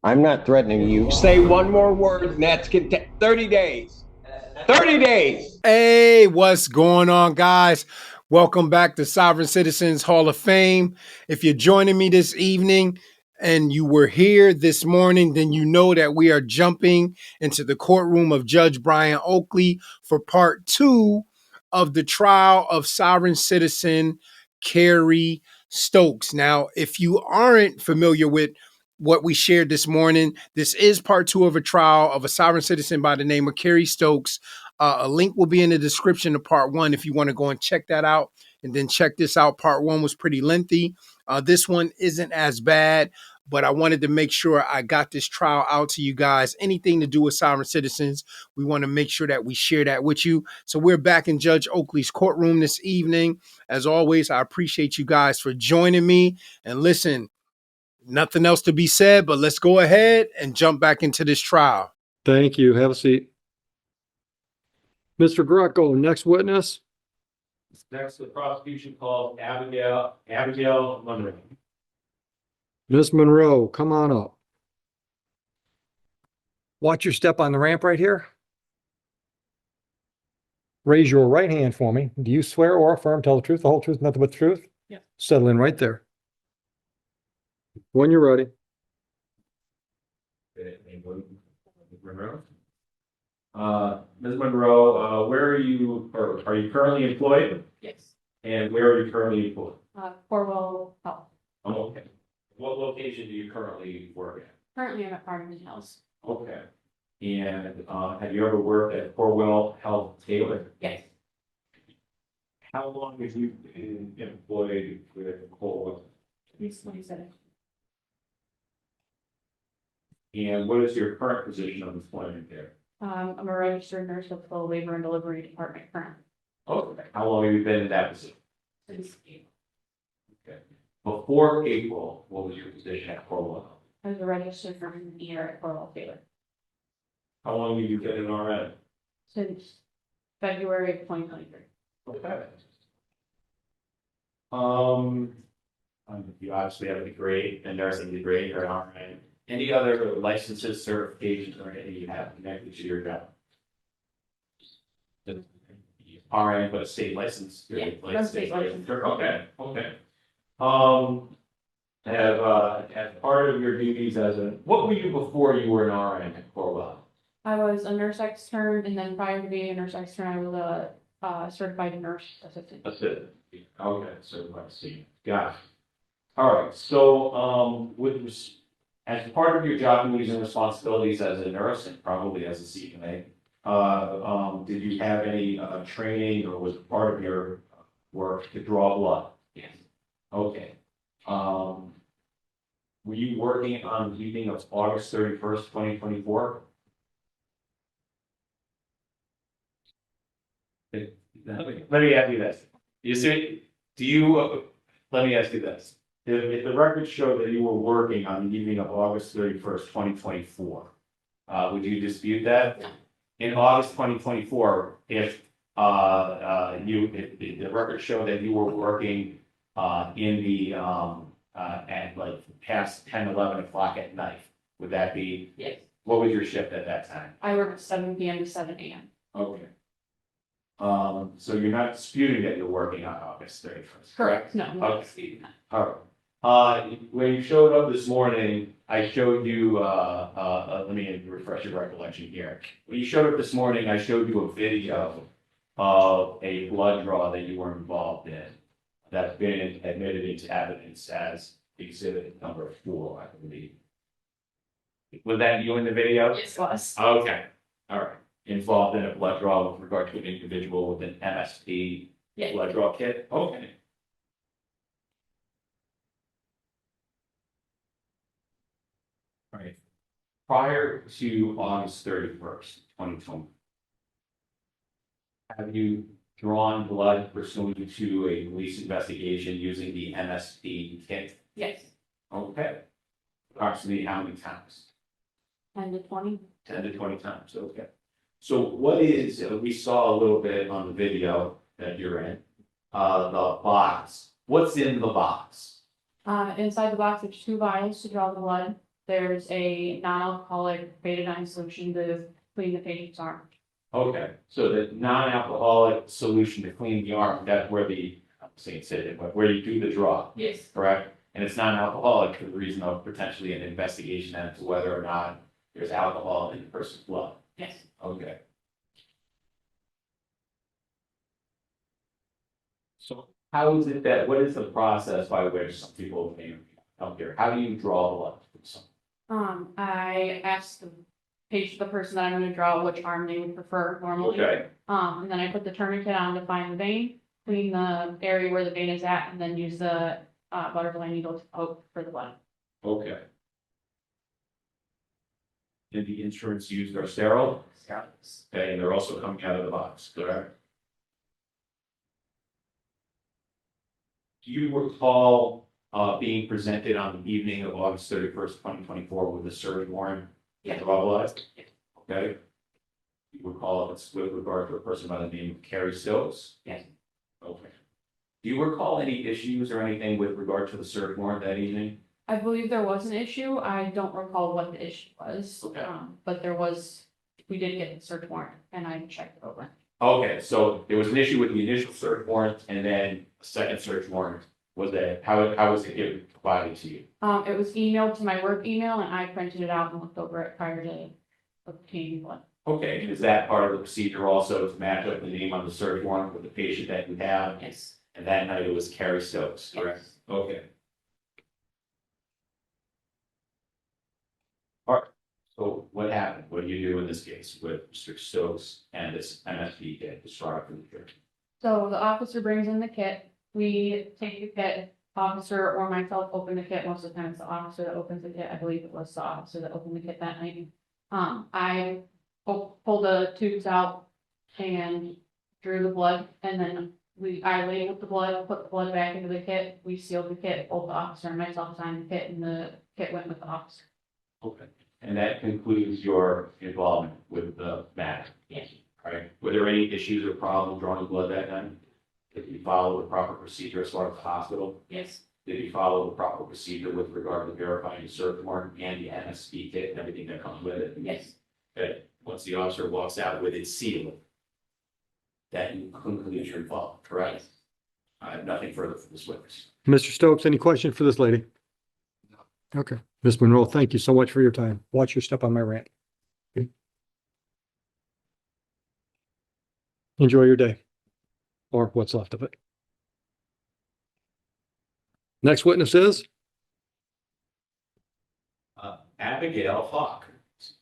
I'm not threatening you. Say one more word, and that's 30 days. 30 days. Hey, what's going on, guys? Welcome back to Sovereign Citizens Hall of Fame. If you're joining me this evening and you were here this morning, then you know that we are jumping into the courtroom of Judge Brian Oakley for part 2 of the trial of sovereign citizen Carrie Stokes. Now, if you aren't familiar with what we shared this morning, this is part 2 of a trial of a sovereign citizen by the name of Carrie Stokes. A link will be in the description of part 1 if you want to go and check that out. And then check this out. Part 1 was pretty lengthy. This one isn't as bad, but I wanted to make sure I got this trial out to you guys. Anything to do with sovereign citizens, we want to make sure that we share that with you. So we're back in Judge Oakley's courtroom this evening. As always, I appreciate you guys for joining me. And listen, nothing else to be said, but let's go ahead and jump back into this trial. Thank you. Have a seat. Mr. Greco, next witness. Next, the prosecution called Abigail Monroe. Miss Monroe, come on up. Watch your step on the ramp right here. Raise your right hand for me. Do you swear or affirm, tell the truth, the whole truth, nothing but the truth? Yeah. Settle in right there. When you're ready. Monroe. Ms. Monroe, where are you, or are you currently employed? Yes. And where are you currently employed? Corwell Health. Oh, okay. What location do you currently work at? Currently, I'm at Farmington Hills. Okay. And have you ever worked at Corwell Health Taylor? Yes. How long have you been employed with Corwell? Since 2017. And what is your current position of employment there? I'm a registered nurse with the labor and delivery department currently. Okay. How long have you been in that position? Since April. Okay. Before April, what was your position at Corwell? I was a registered nurse here at Corwell Taylor How long have you been in RN? since February of 2023. Okay. You obviously have a degree, a nursing degree, or an RN. Any other licenses, certifications, or anything you have connected to your job? RN, but a state license. Yeah, like no state license. Okay, okay. As part of your duties what were you before you were an RN at Corwell? I was a nurse extern, and then prior to being a nurse extern, I was a certified nurse assistant. Assistant. Okay, so let's see. Got it. All right, so, as part of your job duties and responsibilities as a nurse and probably as a CNA, did you have any training, or was part of your work to draw blood? Yes. Okay. Were you working on the evening of August 31st, 2024? Let me ask you this. You see, let me ask you this. If the records show that you were working on the evening of August 31st, 2024, would you dispute that? No. In August 2024, if the records show that you were working in the at like past 10, 11 o'clock at night, would that be? Yes. What was your shift at that time? I work 7 p.m. to 7 a.m. Okay. So you're not disputing that you're working on August 31st? Correct. No, I'm not Okay. disputing that. All right. When you showed up this morning, I showed you, let me refresh your recollection here. When you showed up this morning, I showed you a video of a blood draw that you were involved in. That's been admitted into evidence as exhibit number 4, I believe. Was that you in the video? Yes, it was. Okay, all right. Involved in a blood draw with regard to an individual with an MSP Yeah. blood draw kit? Okay. All right. Prior to August 31st, 2020, have you drawn blood pursuant to a police investigation using the MSP kit? Yes. Okay. Approximately how many times? 10 to 20. 10 to 20 times, okay. So what is, we saw a little bit on the video that you're in, the box. What's in the box? Inside the box, there's 2 vials to draw the blood. there's a non-alcoholic betadine solution to clean the patient's arm. Okay, so the non-alcoholic solution to clean the arm, that's where the, I'm saying sit, but where you do the draw, Yes. correct? And it's non-alcoholic for the reason of potentially an investigation as to whether or not there's alcohol in the person's blood. Yes. Okay. So how is it that, what is the process by which some people may come here? How do you draw blood from someone? I asked the person that I'm gonna draw which arm they would prefer normally. Okay, And then I put the tourniquet on to find the vein, clean the area where the vein is at, and then use the butterfly needle to poke for the blood. okay. And the instruments used are sterile? Okay, and they're also coming out of the box, correct? Do you recall being presented on the evening of August 31st, 2024 with a search warrant? Yeah. Verbalized? Okay. Do you recall if it's with regard to a person by the name of Carrie Stokes? Yes. Okay. Do you recall any issues or anything with regard to the search warrant that evening? I believe there was an issue. I don't recall what the issue was. Okay. But we did get the search warrant and I checked it over. Okay, so there was an issue with the initial search warrant and then a second search warrant. Was that, how was it given, provided to you? It was emailed to my work email and I printed it out and looked over it prior to obtaining one. Okay, and is that part of the procedure also to match up the name on the search warrant with the patient that you have? Yes. And that night it was Carrie Stokes, correct? Yes. Okay. All right, so what happened? What do you do in this case with Mr. Stokes and this MSP kit, the start from the church? So the officer brings in the kit. We take the kit, officer or myself open the kit. Most of the time it's the officer that opens the kit. I believe it was the officer that opened the kit that night. I pull the tubes out and drew the blood and then I labeled the blood, put the blood back into the kit. We sealed the kit, both the officer and myself signed the kit and the kit went with the officer. Okay, and that concludes your involvement with the matter. Yes. All right, were there any issues or problems drawing blood that night? Did you follow the proper procedure as far as the hospital? Yes. Did you follow the proper procedure with regard to verifying the search warrant and the MSP kit and everything that comes with it? Yes. Okay, once the officer walks out with it sealed, that you conclude your involvement, correct? I have nothing further for this witness. Mr. Stokes, any question for this lady? Okay. Ms. Monroe, thank you so much for your time. Watch your step on my ramp. Okay. Enjoy your day, or what's left of it. Next witness is? Abigail Hawk.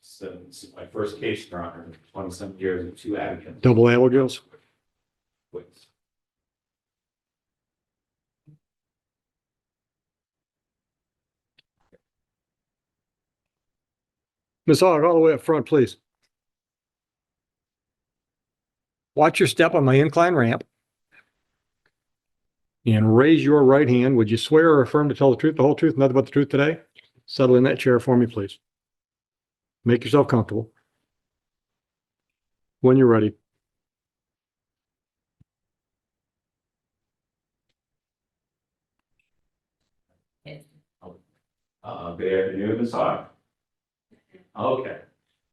So this is my first case, Your Honor, 27 years and 2 Abigails. Double Abigail's. Witness. Ms. Hogg, all the way up front, please. Watch your step on my incline ramp. And raise your right hand. Would you swear or affirm to tell the truth, the whole truth, nothing but the truth today? Settle in that chair for me, please. Make yourself comfortable. When you're ready. Good afternoon, Ms. Hawk. Okay.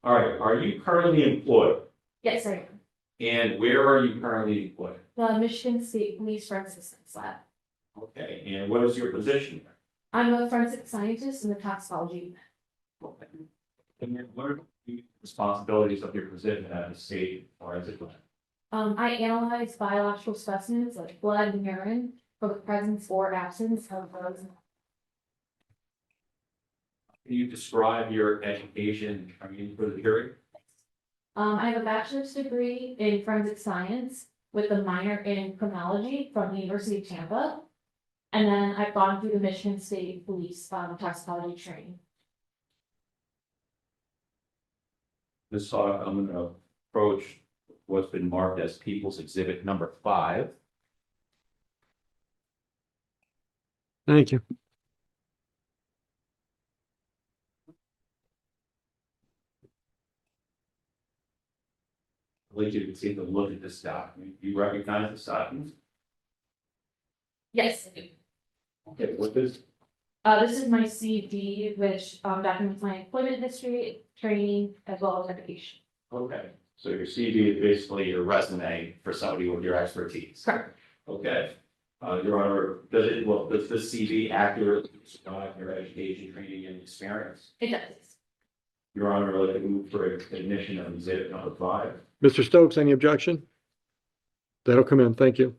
All right. Are you currently employed? Yes, I am. And where are you currently employed? The Michigan State Police Forensic Science Lab. Okay. And what is your position? I'm a forensic scientist in the toxicology. Okay. And what are the responsibilities of your position at the state forensic lab? I analyze biological specimens like blood and urine for the presence or absence of drugs. Can you describe your education, for the jury? I have a bachelor's degree in forensic science with a minor in criminology from the University of Tampa. And then I've gone through the Michigan State Police toxicology training. Ms. Hawk, I'm going to approach what's been marked as People's Exhibit number 5. Thank you. I'd like you to take a look at this document. Do you recognize this document? Yes, I do. Okay, what is, This is my CV, which documents my employment history, training, as well as education. Okay, so your CV is basically your resume for somebody with your expertise. Correct. Okay. Your Honor, does the CV accurately describe your education, training, and experience? It does. Your Honor, I'd like to move for admission of exhibit number 5. Mr. Stokes, any objection? That'll come in. Thank you.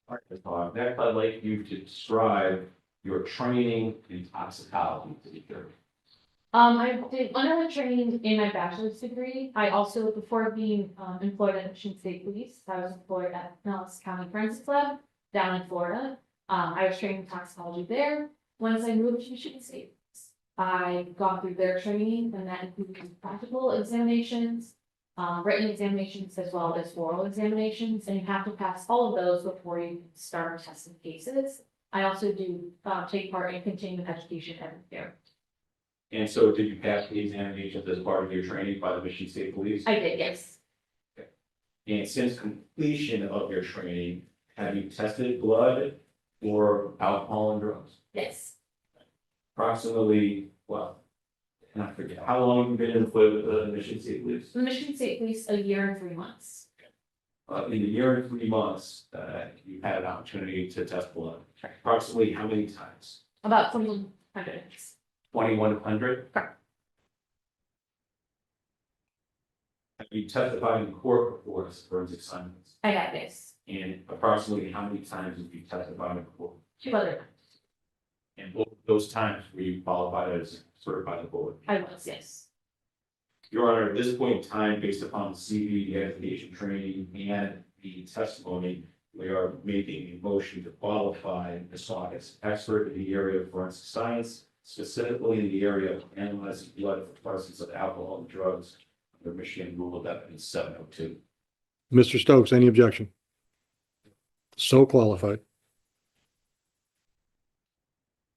All right, next, I'd like you to describe your training in toxicology to the jury. I did underwent training in my bachelor's degree. I also, before being employed at Michigan State Police, I was employed at Nellis County Forensics Lab down in Florida. I was trained in toxicology there. Once I moved to Michigan State, I got through their training, and that included practical examinations, written examinations, as well as oral examinations, and you have to pass all of those before you can start testing cases. I also do take part in continuing education every year. And so did you pass the examinations as part of your training by the Michigan State Police? I did, yes. And since completion of your training, have you tested blood for alcohol and drugs? Yes. Approximately, well, and I forget, how long have you been employed with the Michigan State Police? The Michigan State Police, a year and 3 months. In the year and 3 months, you had an opportunity to test blood. Approximately how many times? About 2,100. 2,100? Correct. Have you testified in court before as forensic science? I got this. And approximately how many times have you testified in court? 2 other times. And both those times were you qualified as certified board? I was, yes. Your Honor, at this point in time, based upon the CV, the education training, and the testimony, we are making a motion to qualify Ms. Hawk as expert in the area of forensic science, specifically in the area of analyzing blood for presence of alcohol and drugs under Michigan Rule of Evidence 702. Mr. Stokes, any objection? So qualified.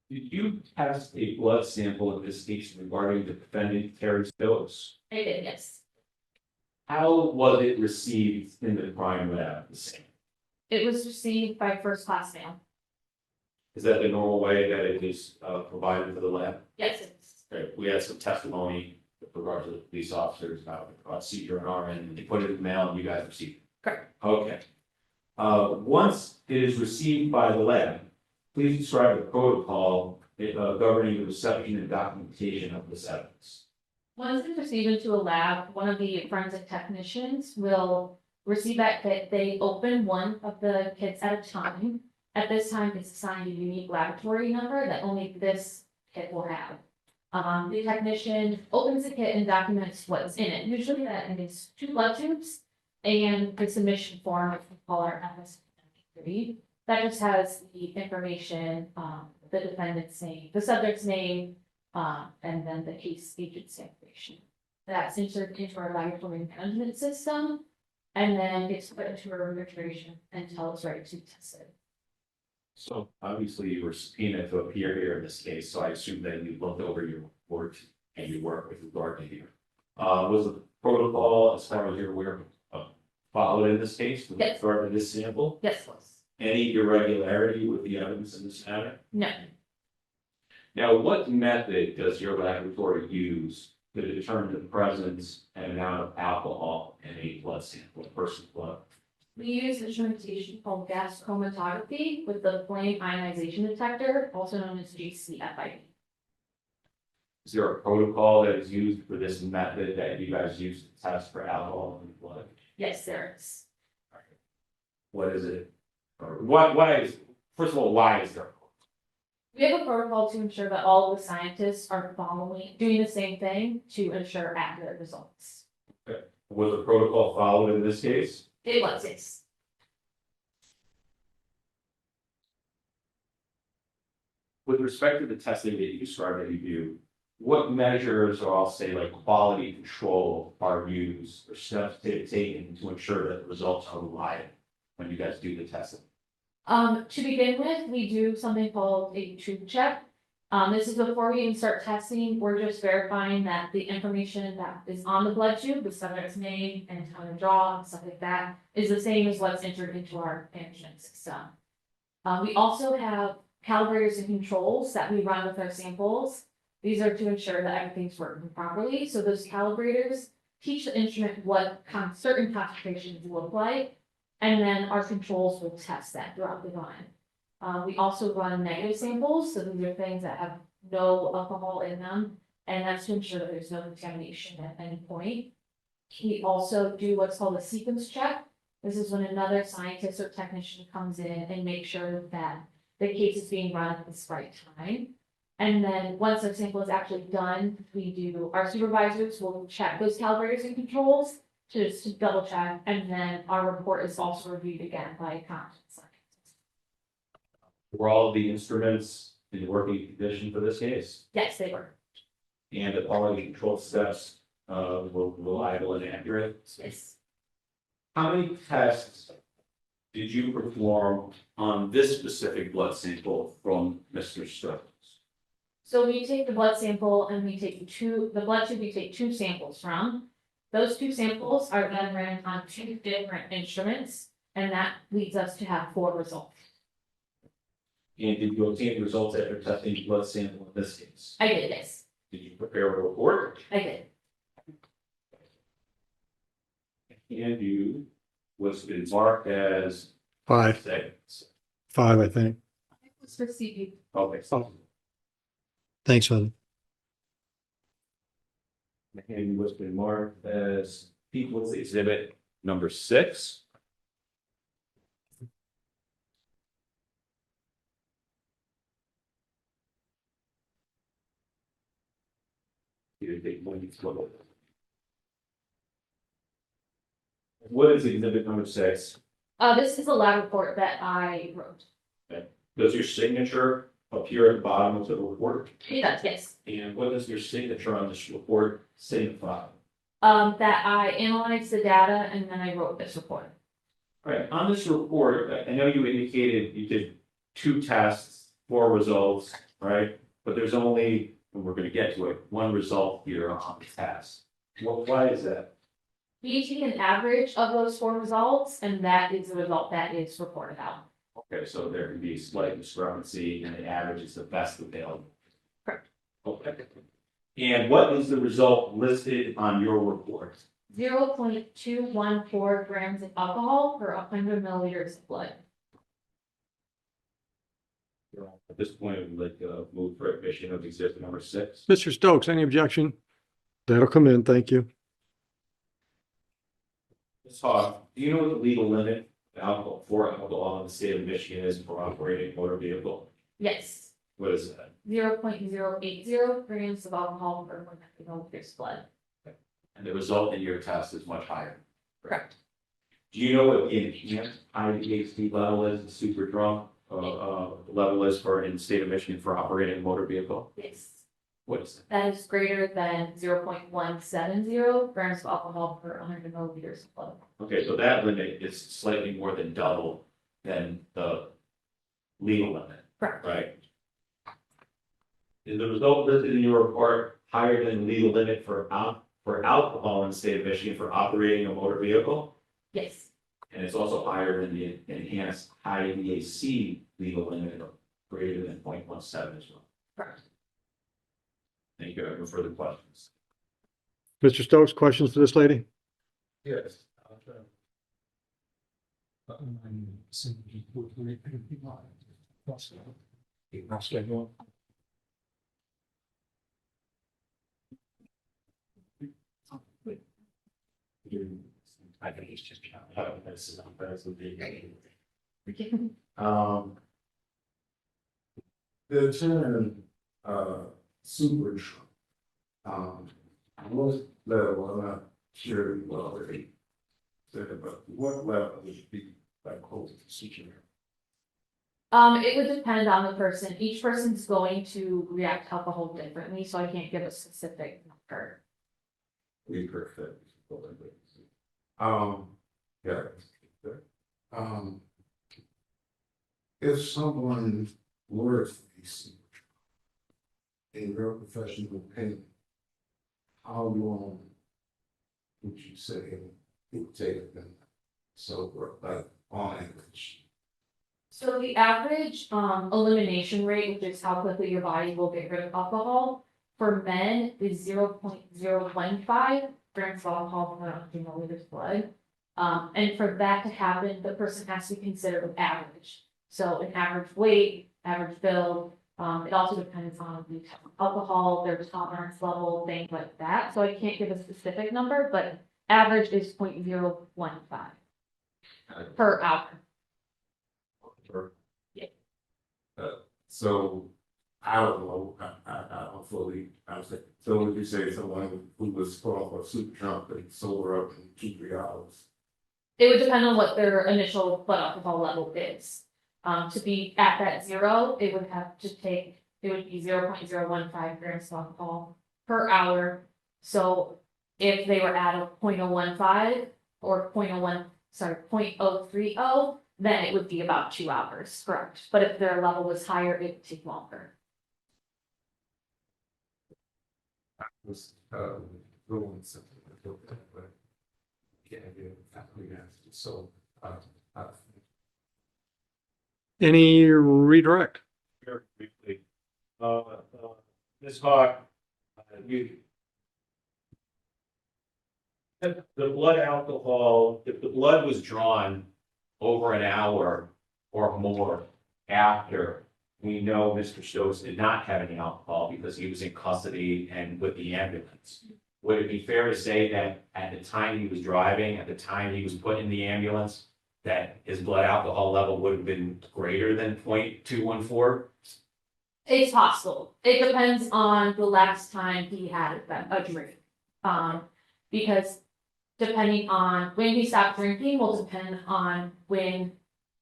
Did you test a blood sample in this case regarding the defendant, Carrie Stokes? I did, yes. How was it received in the crime lab? It was received by first class mail. Is that the normal way that it is provided to the lab? Yes, it's. Okay, we had some testimony with regard to the police officers about seizure and RN, and they put it in the mail and you guys received it. Correct. Okay. Once it is received by the lab, please describe the protocol governing the reception and documentation of this evidence. Once it's received into a lab, one of the forensic technicians will receive that kit. They open one of the kits at a time. At this time, it's assigned a unique laboratory number that only this kit will have. The technician opens the kit and documents what's in it. Usually that is 2 blood tubes and the submission form, which we call our FS3. That just has the information, the defendant's name, the subject's name, and then the case agent's information. That's inserted into our laboratory management system, and then gets put into a refrigeration until it's ready to test it. So obviously you were subpoenaed to appear here in this case, so I assume that you looked over your report and you worked with regard to here. Was the protocol, as far as you're aware, followed in this case with Yes. regard to this sample? Yes, please. Any irregularity with the evidence in this matter? No. Now, what method does your laboratory use to determine the presence and amount of alcohol in a blood sample, a person's blood? We use instrumentation called gas chromatography with the flame ionization detector, also known as GCFID. Is there a protocol that is used for this method that you guys use to test for alcohol in the blood? Yes, there is. What is it? Or why is, first of all, why is there? We have a protocol to ensure that all of the scientists are doing the same thing to ensure accurate results. Was the protocol followed in this case? It was, yes. With respect to the testing that you described that you do, what measures, or I'll say like quality control, are used or steps taken to ensure that the results are reliable when you guys do the testing? To begin with, we do something called a tube check. This is before we even start testing. We're just verifying that the information that is on the blood tube, the subject's name and time of draw and stuff like that, is the same as what's entered into our management system. We also have calibrators and controls that we run with our samples. These are to ensure that everything's working properly. So those calibrators teach the instrument what certain concentrations look like. And then our controls will test that throughout the run. We also run negative samples. So these are things that have no alcohol in them. And that's to ensure that there's no contamination at any point. We also do what's called a sequence check. This is when another scientist or technician comes in and makes sure that the case is being run at the right time. And then once the sample is actually done, our supervisors will check those calibrators and controls to double check. And then our report is also reviewed again by a competent scientist. Were all of the instruments in working condition for this case? Yes, they were. And the quality control steps were reliable and accurate? Yes. How many tests did you perform on this specific blood sample from Mr. Stokes? So we take the blood sample and we take the blood tube we take 2 samples from. Those 2 samples are then ran on 2 different instruments, and that leads us to have 4 results. And did you obtain results after testing the blood sample in this case? I did this. Did you prepare a report? I did. And you was been marked as 5, seconds. 5, I think. It was received. Okay, so Thanks, Heather. and was been marked as People's Exhibit number 6. What is exhibit number 6? This is a lab report that I wrote. Does your signature appear at the bottom of the report? It does, yes. And what does your signature on this report signify? That I analyzed the data and then I wrote this report. All right, on this report, I know you indicated you did 2 tests, 4 results, right? But there's only, and we're gonna get to it, 1 result here on the test. Well, why is that? We take an average of those 4 results, and that is the result that is reported out. Okay, so there can be slight discrepancy and the average is the best available. Correct. Okay. And what is the result listed on your report? 0.214 grams of alcohol per 100 milliliters of blood. At this point, I would like to move for admission of exhibit number 6. Mr. Stokes, any objection? That'll come in, thank you. Ms. Hawes, do you know what the legal limit for alcohol in the state of Michigan is for operating a motor vehicle? Yes. What is that? 0.080 grams of alcohol per 100 milliliters of blood. And the result in your test is much higher. Correct. Do you know what the enhanced high-BAC level is, the super drunk level is for in the state of Michigan for operating a motor vehicle? Yes. What is it? That is greater than 0.170 grams of alcohol per 100 milliliters of blood. Okay, so that limit is slightly more than double than the legal limit, Correct. right? Is the result listed in your report higher than the legal limit for alcohol in the state of Michigan for operating a motor vehicle? Yes. And it's also higher than the enhanced high-BAC legal limit of greater than 0.17 as well. Correct. Thank you. I have no further questions. Mr. Stokes, questions for this lady? Yes. I think he's just the term, super trunk, what level, I'm not sure you already said it, but what level would be like close to super? It would depend on the person. Each person's going to react to alcohol differently, so I can't give a specific number. We perfect. Yeah. If someone were to be super trunk, in your professional opinion, how long would you say it would take them sober, like on average? So the average elimination rate, which is how quickly your body will get rid of alcohol, for men is 0.015 grams of alcohol per 100 milliliters of blood. And for that to happen, the person has to be considered an average. So an average weight, average build, it also depends on the type of alcohol, their tolerance level, things like that. So I can't give a specific number, but average is 0.015 per hour. Yeah. So I don't know, I don't fully understand. So would you say someone who was put off a super drunk, they sober up in 2-3 hours? It would depend on what their initial blood alcohol level is. To be at that 0, it would be 0.015 grams of alcohol per hour. So if they were at a 0.015 or 0.030, then it would be about 2 hours, correct? But if their level was higher, it would take longer. Was doing something like that, but can't get faculty answers. So Any redirect? Very briefly. Ms. Hawk, if the blood alcohol, if the blood was drawn over an hour or more after, we know Mr. Stokes did not have any alcohol because he was in custody and with the ambulance. Would it be fair to say that at the time he was driving, at the time he was put in the ambulance, that his blood alcohol level would have been greater than 0.214? It's possible. It depends on the last time he had a drink. Because depending on when he stopped drinking will depend on when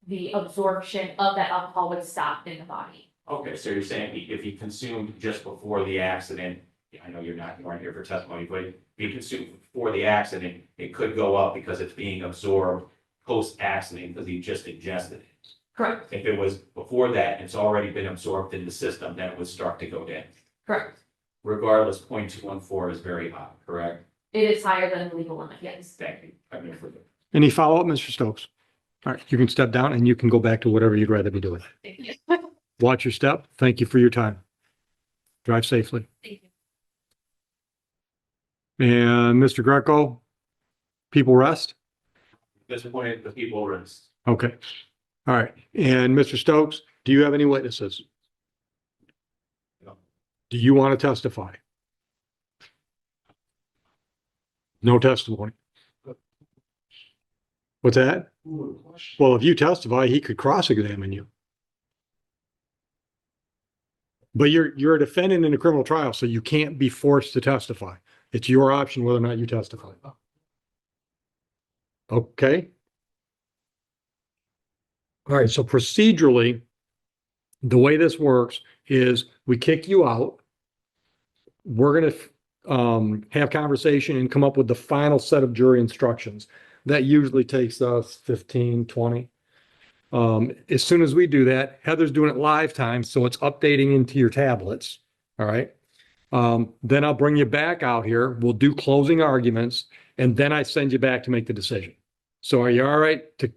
the absorption of that alcohol would stop in the body. Okay, so you're saying if he consumed just before the accident, I know you weren't here for testimony, but if he consumed before the accident, it could go up because it's being absorbed post-accident because he just ingested it. Correct. If it was before that, and it's already been absorbed in the system, then it would start to go down. Correct. Regardless, 0.214 is very high, correct? It is higher than the legal limit, yes. Thank you. I'm here for that. Any follow-up, Mr. Stokes? All right, you can step down and you can go back to whatever you'd rather be doing. Thank you. Watch your step. Thank you for your time. Drive safely. Thank you. And Mr. Greco, people rest? At this point, the people rest. Okay. All right. And Mr. Stokes, do you have any witnesses? No. Do you want to testify? No testimony. What's that? Well, if you testify, he could cross-examine you. But you're a defendant in a criminal trial, so you can't be forced to testify. It's your option whether or not you testify. Okay. All right, so procedurally, the way this works is we kick you out. We're going to have conversation and come up with the final set of jury instructions. That usually takes us 15, 20. As soon as we do that, Heather's doing it live time, so it's updating into your tablets. All right. Then I'll bring you back out here. We'll do closing arguments, and then I send you back to make the decision. So are you all right to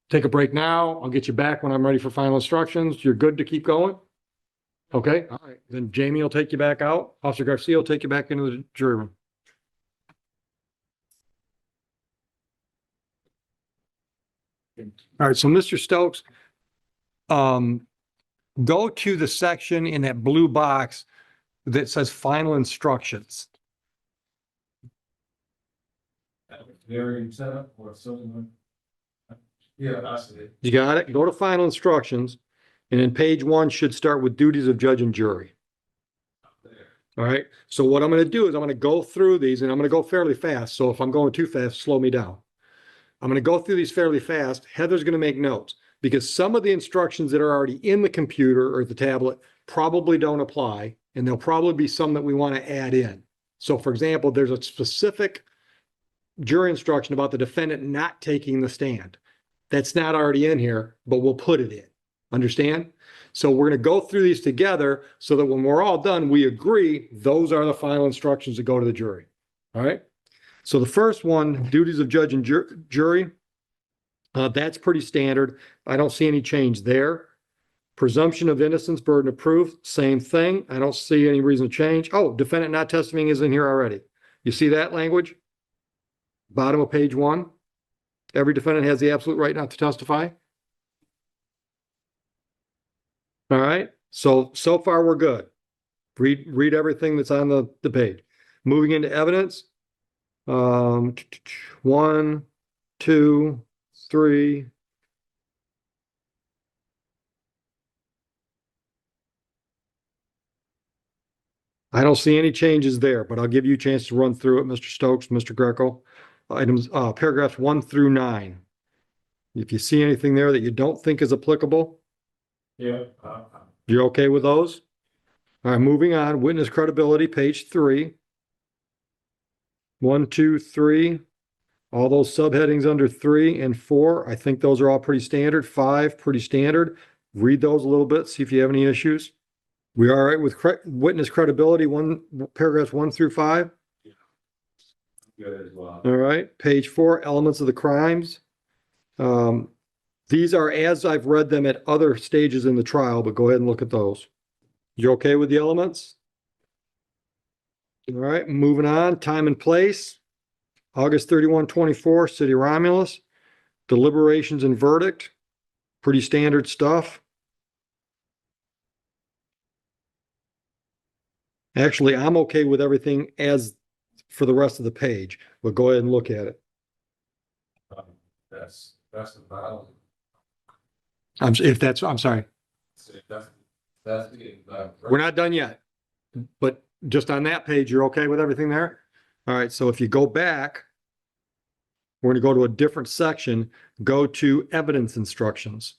take a break now? I'll get you back when I'm ready for final instructions. You're good to keep going? Okay. All right. Then Jamie will take you back out. Officer Garcia will take you back into the jury room. All right, so Mr. Stokes, go to the section in that blue box that says final instructions. Hearing setup or something. Yeah, I see it. You got it? Go to final instructions, and then page 1 should start with duties of judge and jury. All right, so what I'm going to do is I'm going to go through these, and I'm going to go fairly fast. So if I'm going too fast, slow me down. I'm going to go through these fairly fast. Heather's going to make notes because some of the instructions that are already in the computer or the tablet probably don't apply, and there'll probably be some that we want to add in. So for example, there's a specific jury instruction about the defendant not taking the stand. That's not already in here, but we'll put it in. Understand? So we're going to go through these together so that when we're all done, we agree those are the final instructions that go to the jury. All right? So the first one, duties of judge and jury, That's pretty standard. I don't see any change there. Presumption of innocence, burden of proof, same thing. I don't see any reason to change. Oh, defendant not testifying is in here already. You see that language? Bottom of page 1. Every defendant has the absolute right not to testify. All right. So far we're good. Read everything that's on the page. Moving into evidence. 1, 2, 3. I don't see any changes there, but I'll give you a chance to run through it, Mr. Stokes, Mr. Greco. Items, paragraphs 1 through 9. If you see anything there that you don't think is applicable, Yeah. you're okay with those? All right, moving on. Witness credibility, page 3. 1, 2, 3. All those subheadings under 3 and 4, I think those are all pretty standard. 5, pretty standard. Read those a little bit, see if you have any issues. We all right with witness credibility, paragraphs 1 through 5? Good as well. All right, page 4, elements of the crimes. These are as I've read them at other stages in the trial, but go ahead and look at those. You okay with the elements? All right, moving on, time and place. August 31, 24, City of Romulus. Deliberations and verdict, pretty standard stuff. Actually, I'm okay with everything as for the rest of the page, but go ahead and look at it. That's the problem. I'm sorry. That's the. We're not done yet, but just on that page, you're okay with everything there? All right, so if you go back, we're going to go to a different section, go to evidence instructions.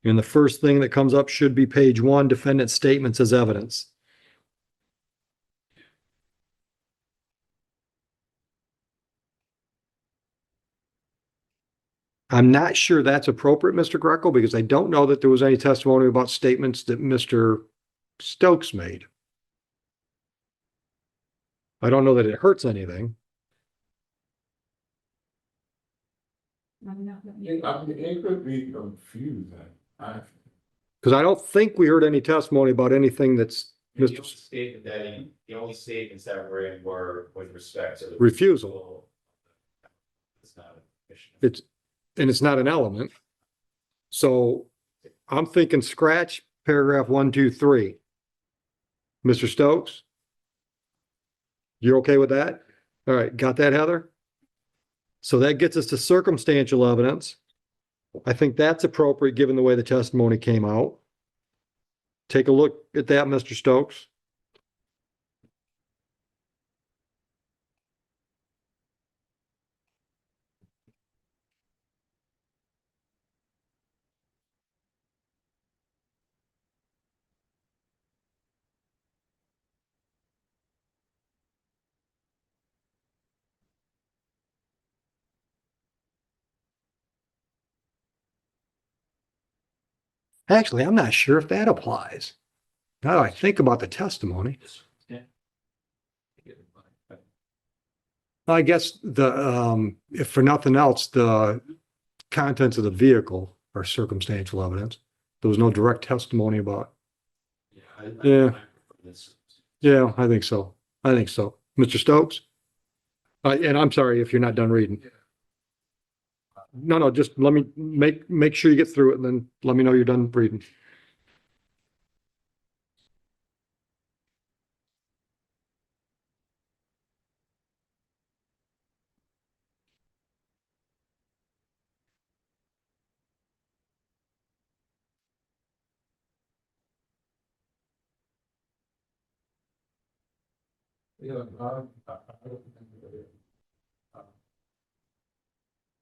And the first thing that comes up should be page 1, defendant statements as evidence. I'm not sure that's appropriate, Mr. Greco, because I don't know that there was any testimony about statements that Mr. Stokes made. I don't know that it hurts anything. It could be confusing. Because I don't think we heard any testimony about anything that's The only statement that the only statements that were in were with respect to the refusal. It's not a mission. And it's not an element. So I'm thinking scratch paragraph 1, 2, 3. Mr. Stokes? You're okay with that? All right, got that, Heather? So that gets us to circumstantial evidence. I think that's appropriate given the way the testimony came out. Take a look at that, Mr. Stokes. Actually, I'm not sure if that applies. Now that I think about the testimony, I guess if for nothing else, the contents of the vehicle are circumstantial evidence. There was no direct testimony about. Yeah. Yeah, I think so. Mr. Stokes? And I'm sorry if you're not done reading. No, just let me make sure you get through it and then let me know you're done reading.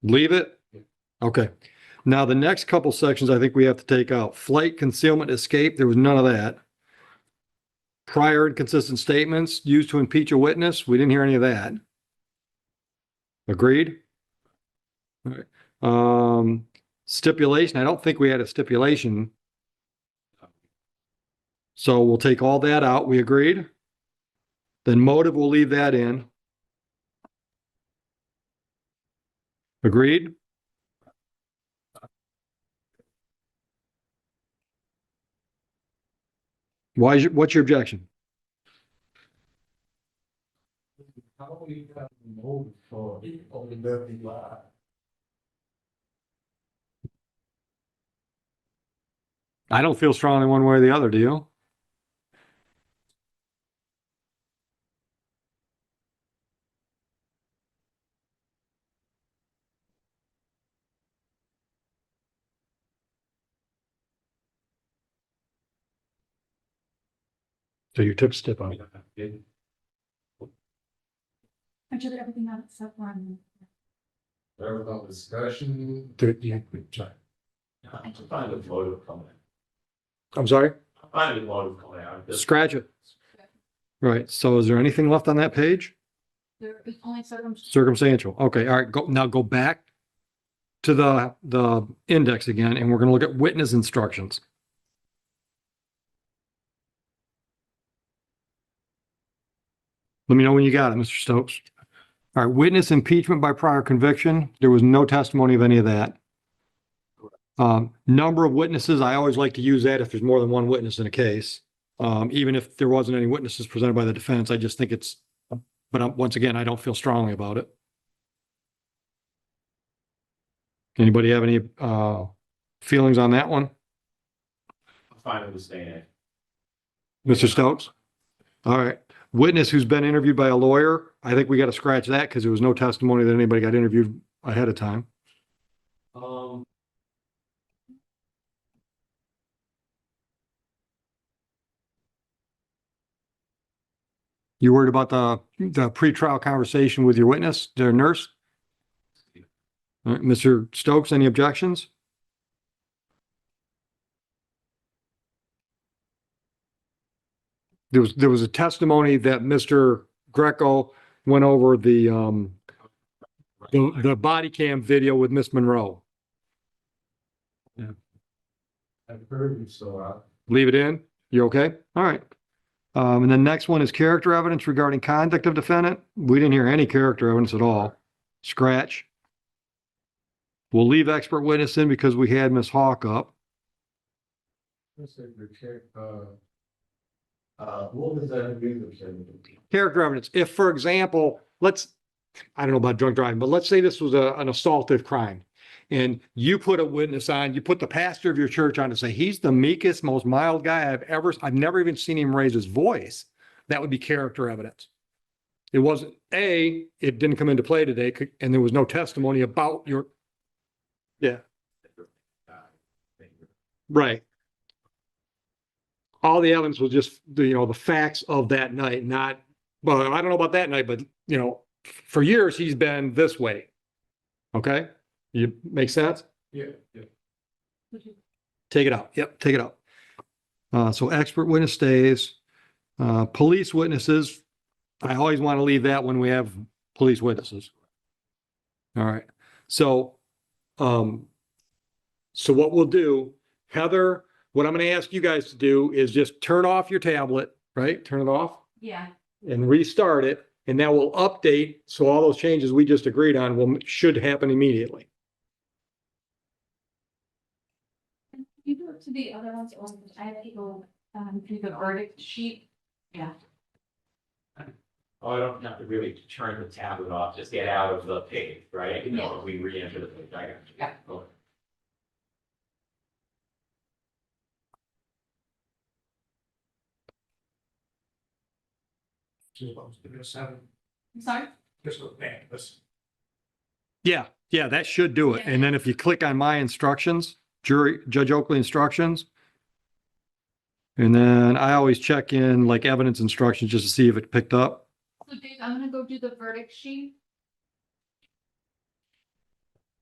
Leave it? Okay. Now, the next couple sections I think we have to take out. Flight, concealment, escape, there was none of that. Prior inconsistent statements used to impeach a witness, we didn't hear any of that. Agreed? All right. Stipulation, I don't think we had a stipulation. So we'll take all that out. We agreed? Then motive, we'll leave that in. Agreed? What's your objection? How we got moved for only living life? I don't feel strongly one way or the other, do you? So you took a step out. I took everything out except one. There was no discussion. I'm fine with motive coming I'm sorry? out. I'm fine with motive coming out. Scratch it. Right. So is there anything left on that page? There is only Circumstantial. Okay. All right. Go back to the index again, and we're going to look at witness instructions. Let me know when you got it, Mr. Stokes. All right. Witness impeachment by prior conviction. There was no testimony of any of that. Number of witnesses. I always like to use that if there's more than one witness in a case. Even if there wasn't any witnesses presented by the defense, I just think it's, but once again, I don't feel strongly about it. Anybody have any feelings on that one? I'm fine with staying. Mr. Stokes? All right. Witness who's been interviewed by a lawyer. I think we got to scratch that because there was no testimony that anybody got interviewed ahead of time. You worried about the pretrial conversation with your witness, their nurse? All right, Mr. Stokes, any objections? There was a testimony that Mr. Greco went over the body cam video with Miss Monroe. I've heard you, so Leave it in? You okay? All right. And the next one is character evidence regarding conduct of defendant. We didn't hear any character evidence at all. Scratch. We'll leave expert witness in because we had Miss Hawk up. what was that reason? Character evidence. If, for example, I don't know about drunk driving, but let's say this was an assaultive crime. And you put a witness on, you put the pastor of your church on to say, he's the meekest, most mild guy I've never even seen him raise his voice. That would be character evidence. It wasn't, it didn't come into play today, and there was no testimony about your, yeah. Right. All the evidence was just the facts of that night, not, well, I don't know about that night, but for years he's been this way. Okay? You make sense? Yeah. Take it out. Yep, take it out. So expert witness stays. Police witnesses, I always want to leave that when we have police witnesses. All right. So what we'll do, Heather, what I'm going to ask you guys to do is just turn off your tablet, right? Turn it off. Yeah. And restart it. And that will update. So all those changes we just agreed on should happen immediately. You go to the other ones, I have people do the verdict sheet. Yeah. Oh, I don't have to really turn the tablet off, just get out of the page, right? Yeah. If we re-enter the page, I got you. Yeah. Okay. I'm sorry? Yeah, that should do it. Yeah. And then if you click on my instructions, Judge Oakley instructions, and then I always check in like evidence instructions just to see if it picked up. So Dave, I'm gonna go do the verdict sheet.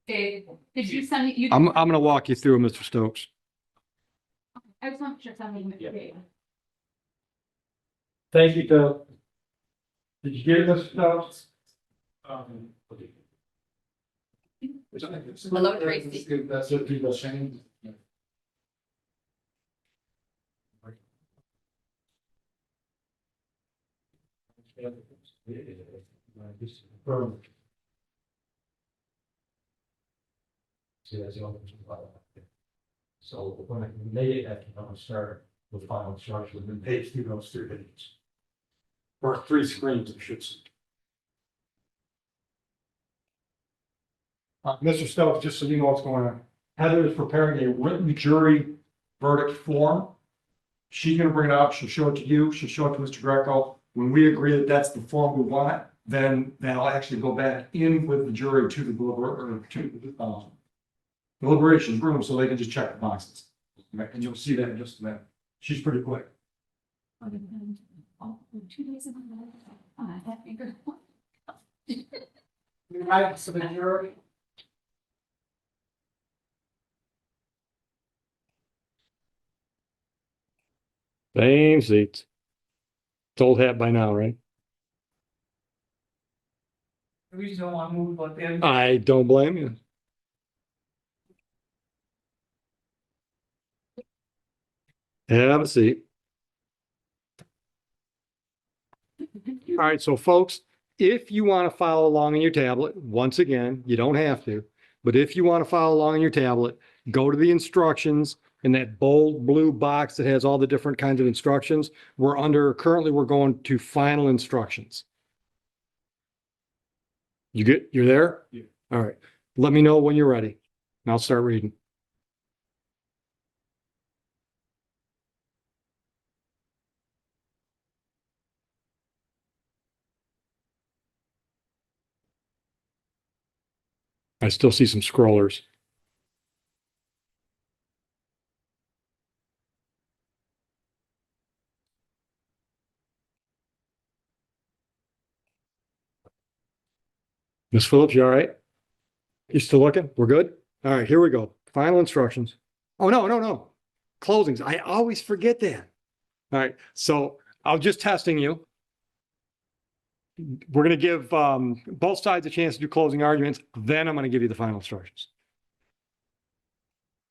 Dave, did you send it? I'm going to walk you through, Mr. Stokes. I just want to check something. Yeah. Thank you, Phil. Did you get Mr. Stokes? Hello, Tracy. That's what people are saying. So when I made it, I can start with final instructions and page through those 3 pages. Or 3 screens, I should say. Mr. Stokes, just so you know what's going on, Heather is preparing a written jury verdict form. She's gonna bring it up, she'll show it to you, she'll show it to Mr. Greco. When we agree that that's the form we want, then that'll actually go back in with the jury to the deliberations room, so they can just check the boxes. And you'll see that in just a minute. She's pretty quick. 2 days ago, that finger. Right, so the jury. Same seats. It's old hat by now, right? We just don't want to move like that. I don't blame you. Have a seat. All right, so folks, if you want to follow along on your tablet, once again, you don't have to, but if you want to follow along on your tablet, go to the instructions in that bold blue box that has all the different kinds of instructions. Currently we're going to final instructions. You're there? Yeah. All right. Let me know when you're ready and I'll start reading. I still see some scrollers. Miss Phillips, you all right? You still looking? We're good? All right, here we go. Final instructions. Oh, no. Closings. I always forget that. All right, so I'm just testing you. We're going to give both sides a chance to do closing arguments. Then I'm going to give you the final instructions.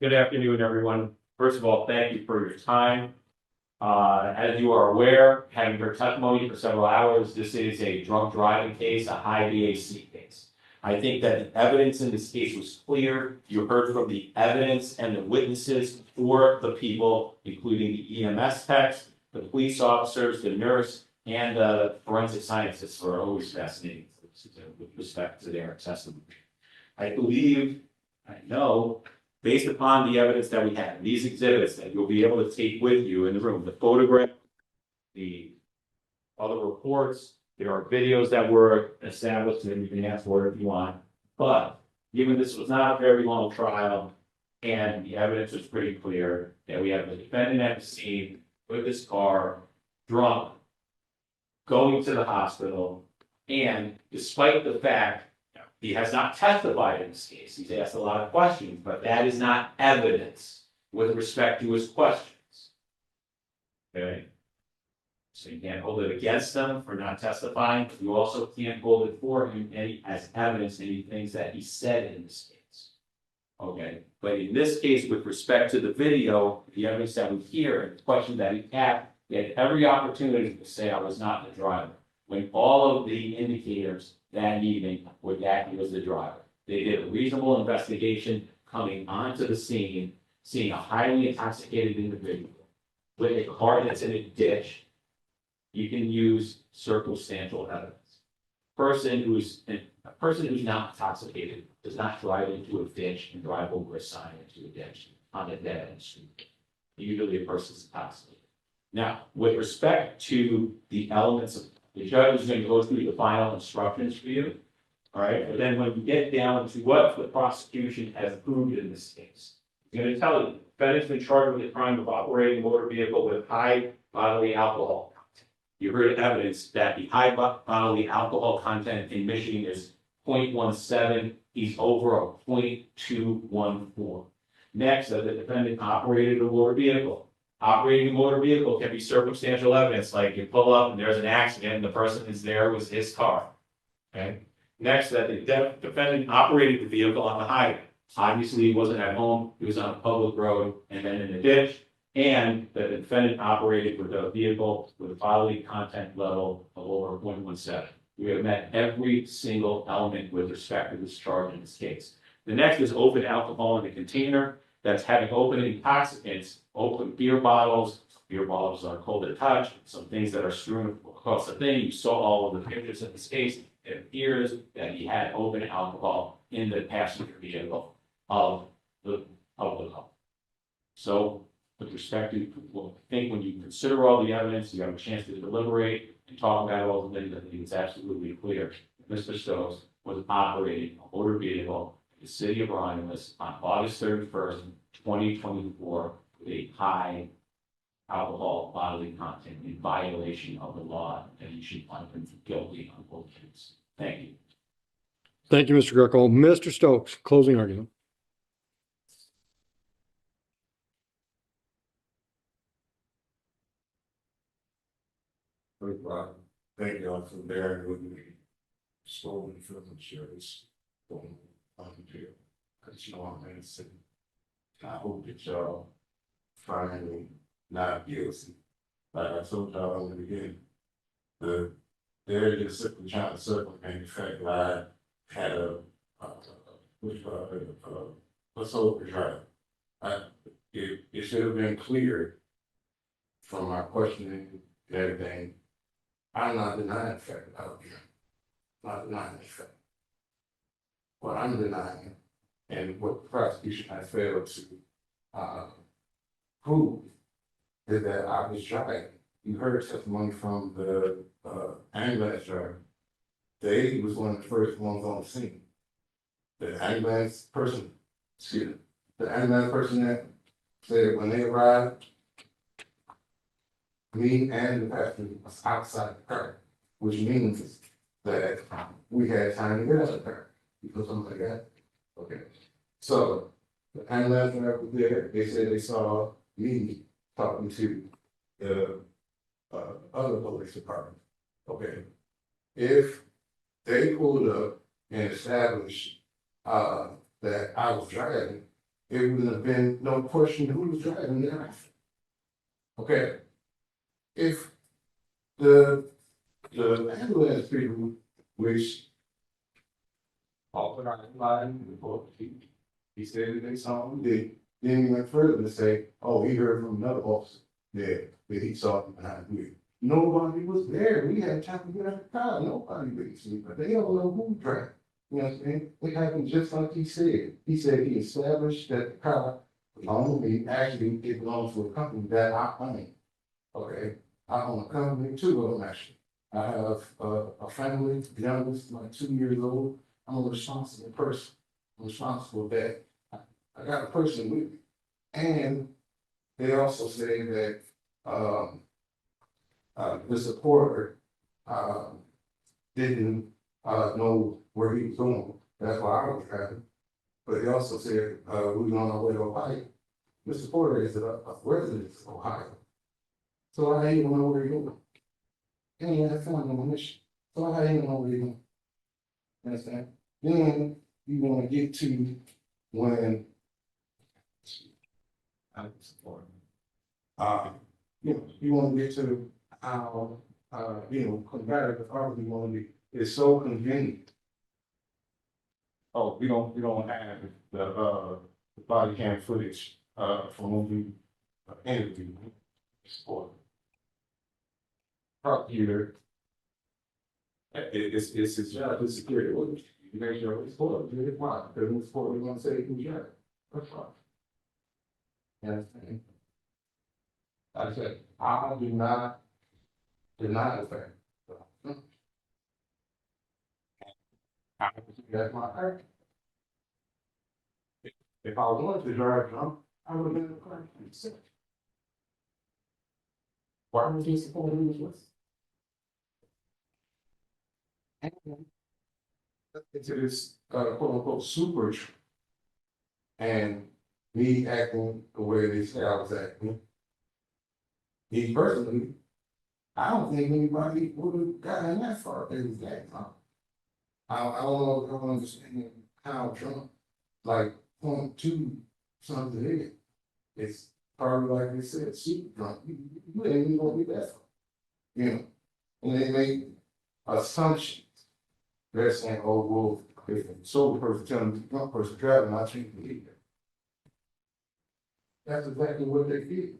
Good afternoon, everyone. First of all, thank you for your time. As you are aware, having heard testimony for several hours, this is a drunk driving case, a high-BAC case. I think that the evidence in this case was clear. You heard from the evidence and the witnesses for the people, including the EMS techs, the police officers, the nurse, and the forensic scientists who are always fascinating with respect to their testimony. I know, based upon the evidence that we have, these exhibits that you'll be able to take with you in the room, the photograph, the other reports, there are videos that were established and you can ask for it if you want. But given this was not a very long trial and the evidence was pretty clear that we have the defendant at the scene with his car, drunk, going to the hospital, and despite the fact he has not testified in this case, he's asked a lot of questions, but that is not evidence with respect to his questions. Okay? So you can't hold it against them for not testifying. You also can't hold it for him as evidence any things that he said in this case. Okay? But in this case, with respect to the video, the evidence that we hear, and the question that he had every opportunity to say I was not the driver, when all of the indicators that evening were that he was the driver. They did a reasonable investigation coming onto the scene, seeing a highly intoxicated individual with a car that's in a ditch. You can use circumstantial evidence. A person who's not intoxicated does not drive into a ditch and drive over a sign into a ditch on a dead end street. Usually a person's intoxicated. Now, with respect to the elements of the judge is going to go through the final instructions for you. All right. But then when you get down to what the prosecution has proved in this case, it's going to tell you the defendant's been charged with the crime of operating a motor vehicle with high bodily alcohol content. You heard evidence that the high bodily alcohol content in Michigan is 0.17. He's over a 0.214. Next, that the defendant operated a motor vehicle. Operating a motor vehicle can be circumstantial evidence, like you pull up and there's an accident and the person is there was his car. Okay. Next, that the defendant operated the vehicle on the highway. Obviously, he wasn't at home, he was on a public road and then in a ditch, and that the defendant operated with a vehicle with a bodily content level of over 0.17. We have met every single element with respect to this charge in this case. The next is open alcohol in the container. That's having open intoxicants, open beer bottles, Beer bottles are cold to touch, some things that are strewn across the thing. You saw all of the pictures of his case. It appears that he had open alcohol in the passenger vehicle of the car. So with respect to, well, I think when you consider all the evidence, you have a chance to deliberate and talk about all the things. I think it's absolutely clear that Mr. Stokes was operating a motor vehicle in the city of Romulus on August 31st, 2024, with a high alcohol bodily content in violation of the law, and you should find him guilty on both counts. Thank you. Thank you, Mr. Greco. Mr. Stokes, closing argument. Thank y'all for bearing with me. Stolen film insurance. Going on jail. Cause you know I'm innocent. I hope that y'all find me not guilty. Like I told y'all in the beginning, they're just simply trying to circumvent the fact that I had a assault trial. It should have been clear from my questioning and everything. I'm not denying the fact that I was here. Not denying the fact. What I'm denying and what the prosecution has failed to prove is that I was driving. You heard testimony from the ambulance driver. They was one of the first ones on the scene. The ambulance person that said when they arrived, me and the passenger was outside the car, which means that we had time to get out of the car. You feel something like that? Okay. So the ambulance driver was there. They said they saw me talking to the other police department. Okay. If they pulled up and established that I was driving, it would have been no question who was driving thereafter. Okay. If the ambulance people, which offered our line before he said that they saw him, they then went further to say, oh, he heard from another officer that he saw him behind the wheel. Nobody was there. We had time to get out of the car. Nobody really seen, but they don't know who drove. You know what I'm saying? It happened just like he said. He said he established that the car belonged to me. Actually, it belongs to a company that I own. Okay. I own a company, two of them actually. I have a family, youngest, like 2 years old. I'm a responsible person. I'm responsible that I got a person with me. And they also say that the supporter didn't know where he was going. That's why I was driving. But they also said we were on our way to Ohio. The supporter is a resident of Ohio. So I didn't know where you're going. And he had family on the mission. So I didn't know where you're going. Understand? Then you want to get to when you want to get to how combative argument you want to be. It's so convenient. Oh, we don't have the body cam footage from when we interviewed for prosecutor. It's his job to security. You make sure it's for it. Why? Because it's for we want to say who's right. That's fine. Understand? I said I do not deny the fact. That's my fact. If I wanted to drive drunk, I would have been in the car. Why would he support me with this? Into this quote unquote super truck. And me acting the way they say I was acting. Me personally, I don't think anybody would have gotten that far as that drunk. I don't understand how drunk, like 0.2 something is. It's probably like they said, super drunk. You ain't even gonna be that far. You know, and they make assumptions. They're saying, oh, well, if a sober person telling me drunk person driving, I shouldn't believe that. That's exactly what they did.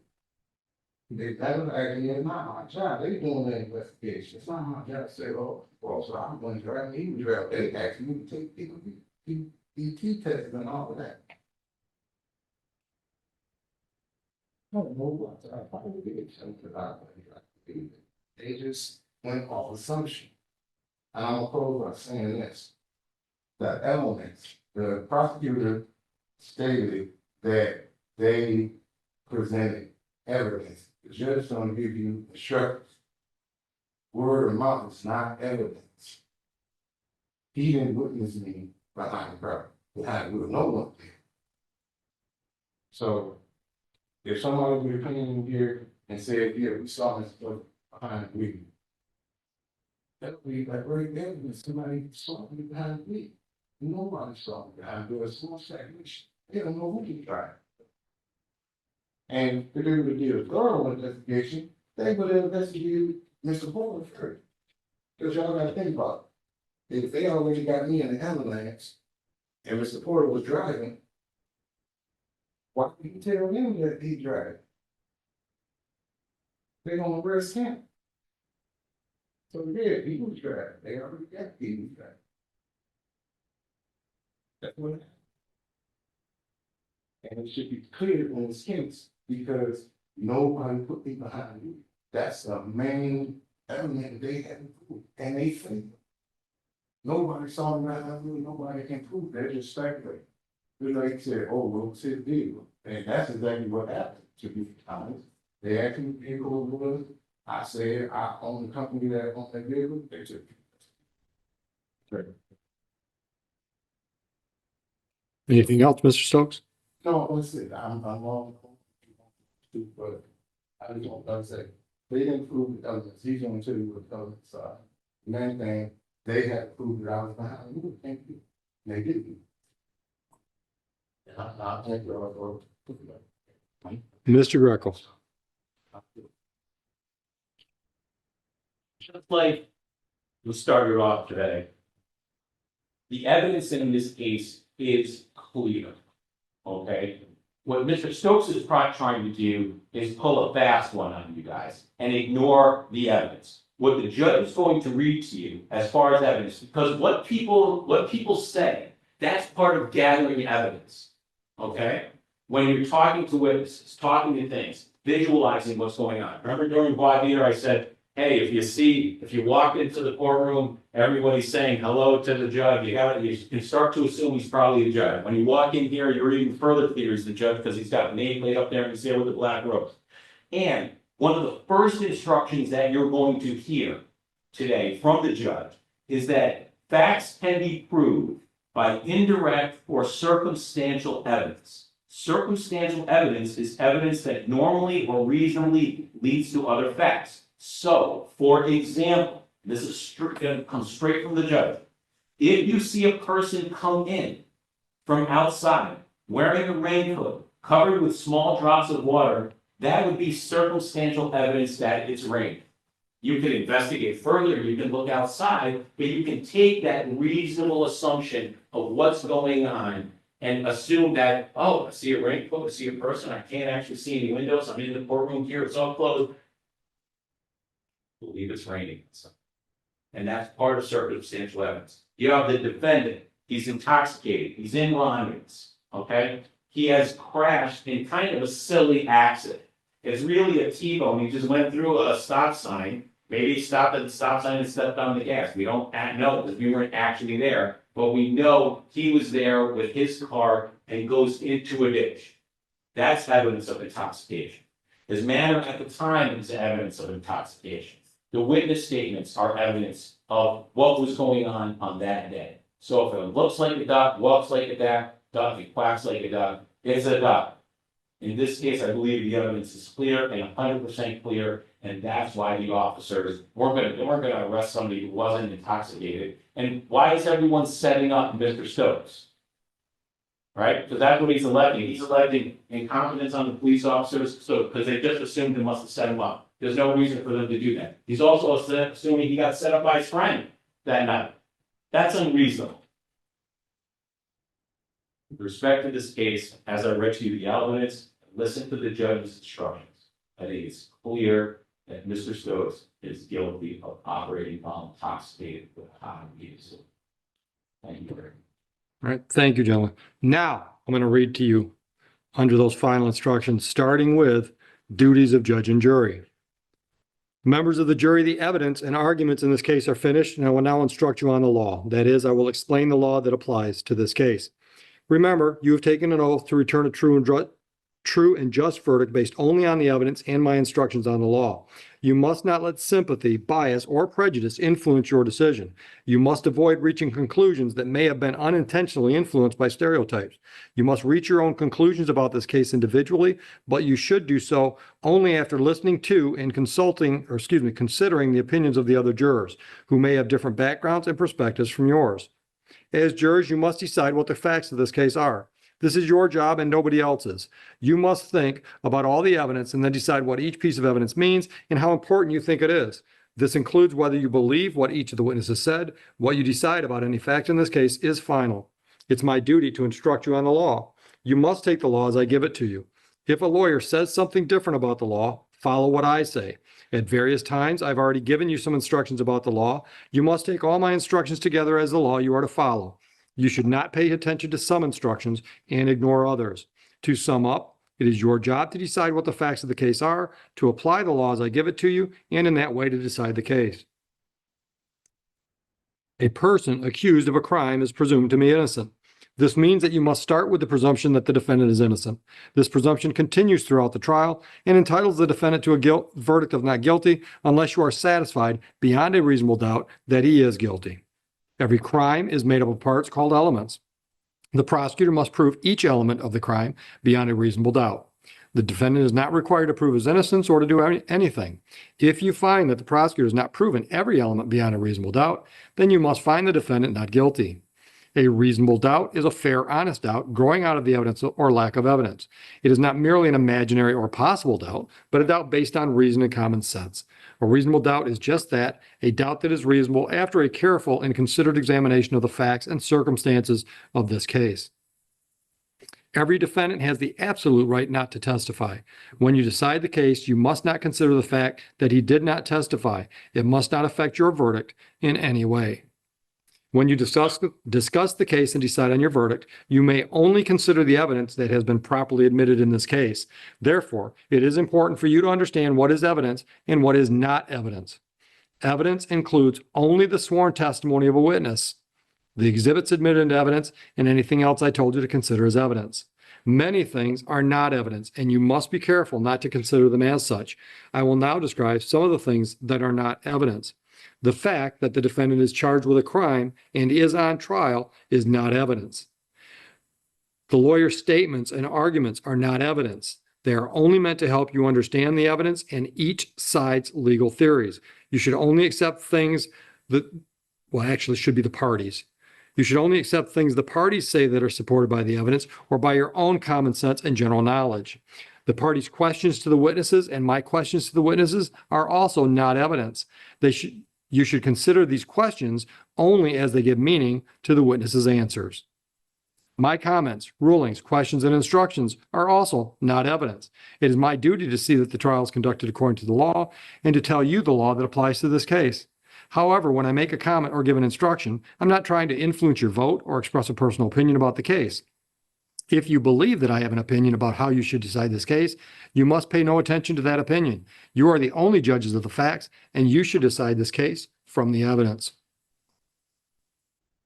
They never actually, it's not my job, they doing the investigation, it's not my job to say, oh, well, so I'm going to drive, he was driving, they actually need to take people, ET tests and all of that. I don't know what, I probably did something about it. They just went off assumption. And I'm gonna close by saying this. The elements, the prosecutor stated that they presented evidence. The judge is gonna give you instructions. Word of mouth is not evidence. He didn't witness me behind the crowd, behind with no one there. So if someone would come in here and said, yeah, we saw this behind me, that would be like right there when somebody saw me behind me. Nobody saw me behind me. It was small stagnation. They don't know who to try. And if they would do a thorough investigation, they would have investigated Mr. Porter first. Because y'all gotta think about it. If they already got me in the ambulance and Mr. Porter was driving, why did you tell him that he drove? They gonna arrest him. So yeah, he was driving. They already got he was driving. That's what happened. And it should be clear on his case because nobody put me behind you. That's the main element they had to prove, and they failed. Nobody saw me behind you. Nobody can prove. They're just speculating. You know, they said, "Oh, well, it's his deal," and that's exactly what happened. To be honest, they actually people was. I said I own the company that owned that vehicle. They took it. Anything else, Mr. Stokes? No, listen, I'm all, but I just want to say, they didn't prove the evidence. He's going to tell you what the evidence are. Main thing, they had to prove that I was behind you. Thank you. They didn't. And I think they're all Mr. Greco. Just like we started off today, the evidence in this case is clear, okay? What Mr. Stokes is trying to do is pull a fast one on you guys and ignore the evidence. What the judge is going to read to you as far as evidence, because what people say, that's part of gathering evidence, okay? When you're talking to witnesses, talking to things, visualizing what's going on. Remember during voir dire, I said, hey, if you walk into the courtroom, everybody's saying hello to the judge, you can start to assume he's probably the judge. When you walk in here, you're even further clear he's the judge because he's got a nameplate up there and he's there with the black rose. And one of the first instructions that you're going to hear today from the judge is that facts can be proved by indirect or circumstantial evidence. Circumstantial evidence is evidence that normally or reasonably leads to other facts. So, for example, this is going to come straight from the judge. If you see a person come in from outside wearing a raincoat covered with small drops of water, that would be circumstantial evidence that it's raining. You can investigate further, you can look outside, but you can take that reasonable assumption of what's going on and assume that, oh, I see a raincoat, I see a person, I can't actually see any windows, I'm in the courtroom here, it's all closed. Believe it's raining. And that's part of circumstantial evidence. You have the defendant, he's intoxicated, he's in Lyman's, okay? He has crashed in kind of a silly accident. It's really a T-bone, he just went through a stop sign, maybe he stopped at the stop sign and stepped on the gas. We don't know because we weren't actually there, but we know he was there with his car and goes into a ditch. That's evidence of intoxication. His manner at the time is evidence of intoxication. The witness statements are evidence of what was going on that day. So if it looks like a duck, walks like a duck, it quacks like a duck, it's a duck. In this case, I believe the evidence is clear and 100% clear, and that's why the officers weren't going to arrest somebody who wasn't intoxicated. And why is everyone setting up Mr. Stokes? Right? Because that's what he's alleging. He's alleging incompetence on the police officers, because they just assumed they must have set him up. There's no reason for them to do that. He's also assuming he got set up by his friend that night. That's unreasonable. With respect to this case, as I read to you the evidence, listen to the judge's instructions. I think it's clear that Mr. Stokes is guilty of operating while intoxicated with common use. Thank you very much. All right, thank you, gentlemen. Now, I'm going to read to you under those final instructions, starting with duties of judge and jury. Members of the jury, the evidence and arguments in this case are finished, and I will now instruct you on the law. That is, I will explain the law that applies to this case. Remember, you have taken an oath to return a true and just verdict based only on the evidence and my instructions on the law. You must not let sympathy, bias, or prejudice influence your decision. You must avoid reaching conclusions that may have been unintentionally influenced by stereotypes. You must reach your own conclusions about this case individually, but you should do so only after listening to and considering the opinions of the other jurors, who may have different backgrounds and perspectives from yours. As jurors, you must decide what the facts of this case are. This is your job and nobody else's. You must think about all the evidence and then decide what each piece of evidence means and how important you think it is. This includes whether you believe what each of the witnesses said. What you decide about any fact in this case is final. It's my duty to instruct you on the law. You must take the law as I give it to you. If a lawyer says something different about the law, follow what I say. At various times, I've already given you some instructions about the law. You must take all my instructions together as the law you are to follow. You should not pay attention to some instructions and ignore others. To sum up, it is your job to decide what the facts of the case are, to apply the law as I give it to you, and in that way to decide the case. A person accused of a crime is presumed to be innocent. This means that you must start with the presumption that the defendant is innocent. This presumption continues throughout the trial and entitles the defendant to a verdict of not guilty unless you are satisfied beyond a reasonable doubt that he is guilty. Every crime is made up of parts called elements. The prosecutor must prove each element of the crime beyond a reasonable doubt. The defendant is not required to prove his innocence or to do anything. If you find that the prosecutor has not proven every element beyond a reasonable doubt, then you must find the defendant not guilty. A reasonable doubt is a fair, honest doubt growing out of the evidence or lack of evidence. It is not merely an imaginary or possible doubt, but a doubt based on reason and common sense. A reasonable doubt is just that, a doubt that is reasonable after a careful and considered examination of the facts and circumstances of this case. Every defendant has the absolute right not to testify. When you decide the case, you must not consider the fact that he did not testify. It must not affect your verdict in any way. When you discuss the case and decide on your verdict, you may only consider the evidence that has been properly admitted in this case. Therefore, it is important for you to understand what is evidence and what is not evidence. Evidence includes only the sworn testimony of a witness, the exhibits admitted into evidence, and anything else I told you to consider as evidence. Many things are not evidence, and you must be careful not to consider them as such. I will now describe some of the things that are not evidence. The fact that the defendant is charged with a crime and is on trial is not evidence. The lawyer's statements and arguments are not evidence. They are only meant to help you understand the evidence and each side's legal theories. You should only accept things should be the parties. You should only accept things the parties say that are supported by the evidence or by your own common sense and general knowledge. The parties' questions to the witnesses and my questions to the witnesses are also not evidence. You should consider these questions only as they give meaning to the witnesses' answers. My comments, rulings, questions, and instructions are also not evidence. It is my duty to see that the trial is conducted according to the law and to tell you the law that applies to this case. However, when I make a comment or give an instruction, I'm not trying to influence your vote or express a personal opinion about the case. If you believe that I have an opinion about how you should decide this case, you must pay no attention to that opinion. You are the only judges of the facts, and you should decide this case from the evidence.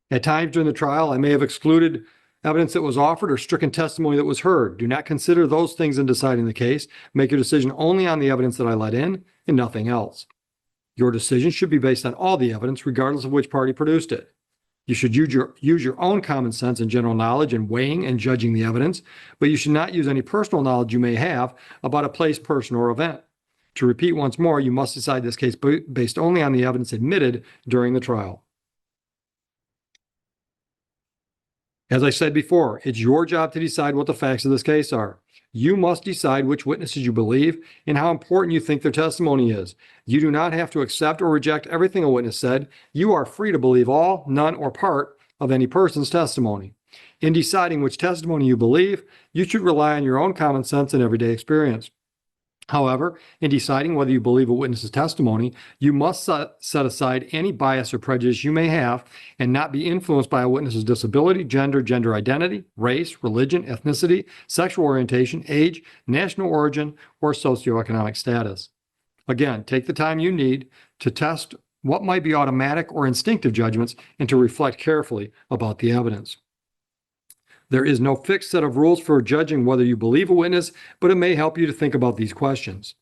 At times during the trial, I may have excluded evidence that was offered or stricken testimony that was heard. Do not consider those things in deciding the case. Make your decision only on the evidence that I let in and nothing else. Your decision should be based on all the evidence, regardless of which party produced it. You should use your own common sense and general knowledge in weighing and judging the evidence, but you should not use any personal knowledge you may have about a place, person, or event. To repeat once more, you must decide this case based only on the evidence admitted during the trial. As I said before, it's your job to decide what the facts of this case are. You must decide which witnesses you believe and how important you think their testimony is. You do not have to accept or reject everything a witness said. You are free to believe all, none, or part of any person's testimony. In deciding which testimony you believe, you should rely on your own common sense and everyday experience. However, in deciding whether you believe a witness's testimony, you must set aside any bias or prejudice you may have and not be influenced by a witness's disability, gender identity, race, religion, ethnicity, sexual orientation, age, national origin, or socioeconomic status. Again, take the time you need to test what might be automatic or instinctive judgments and to reflect carefully about the evidence. There is no fixed set of rules for judging whether you believe a witness, but it may help you to think about these questions.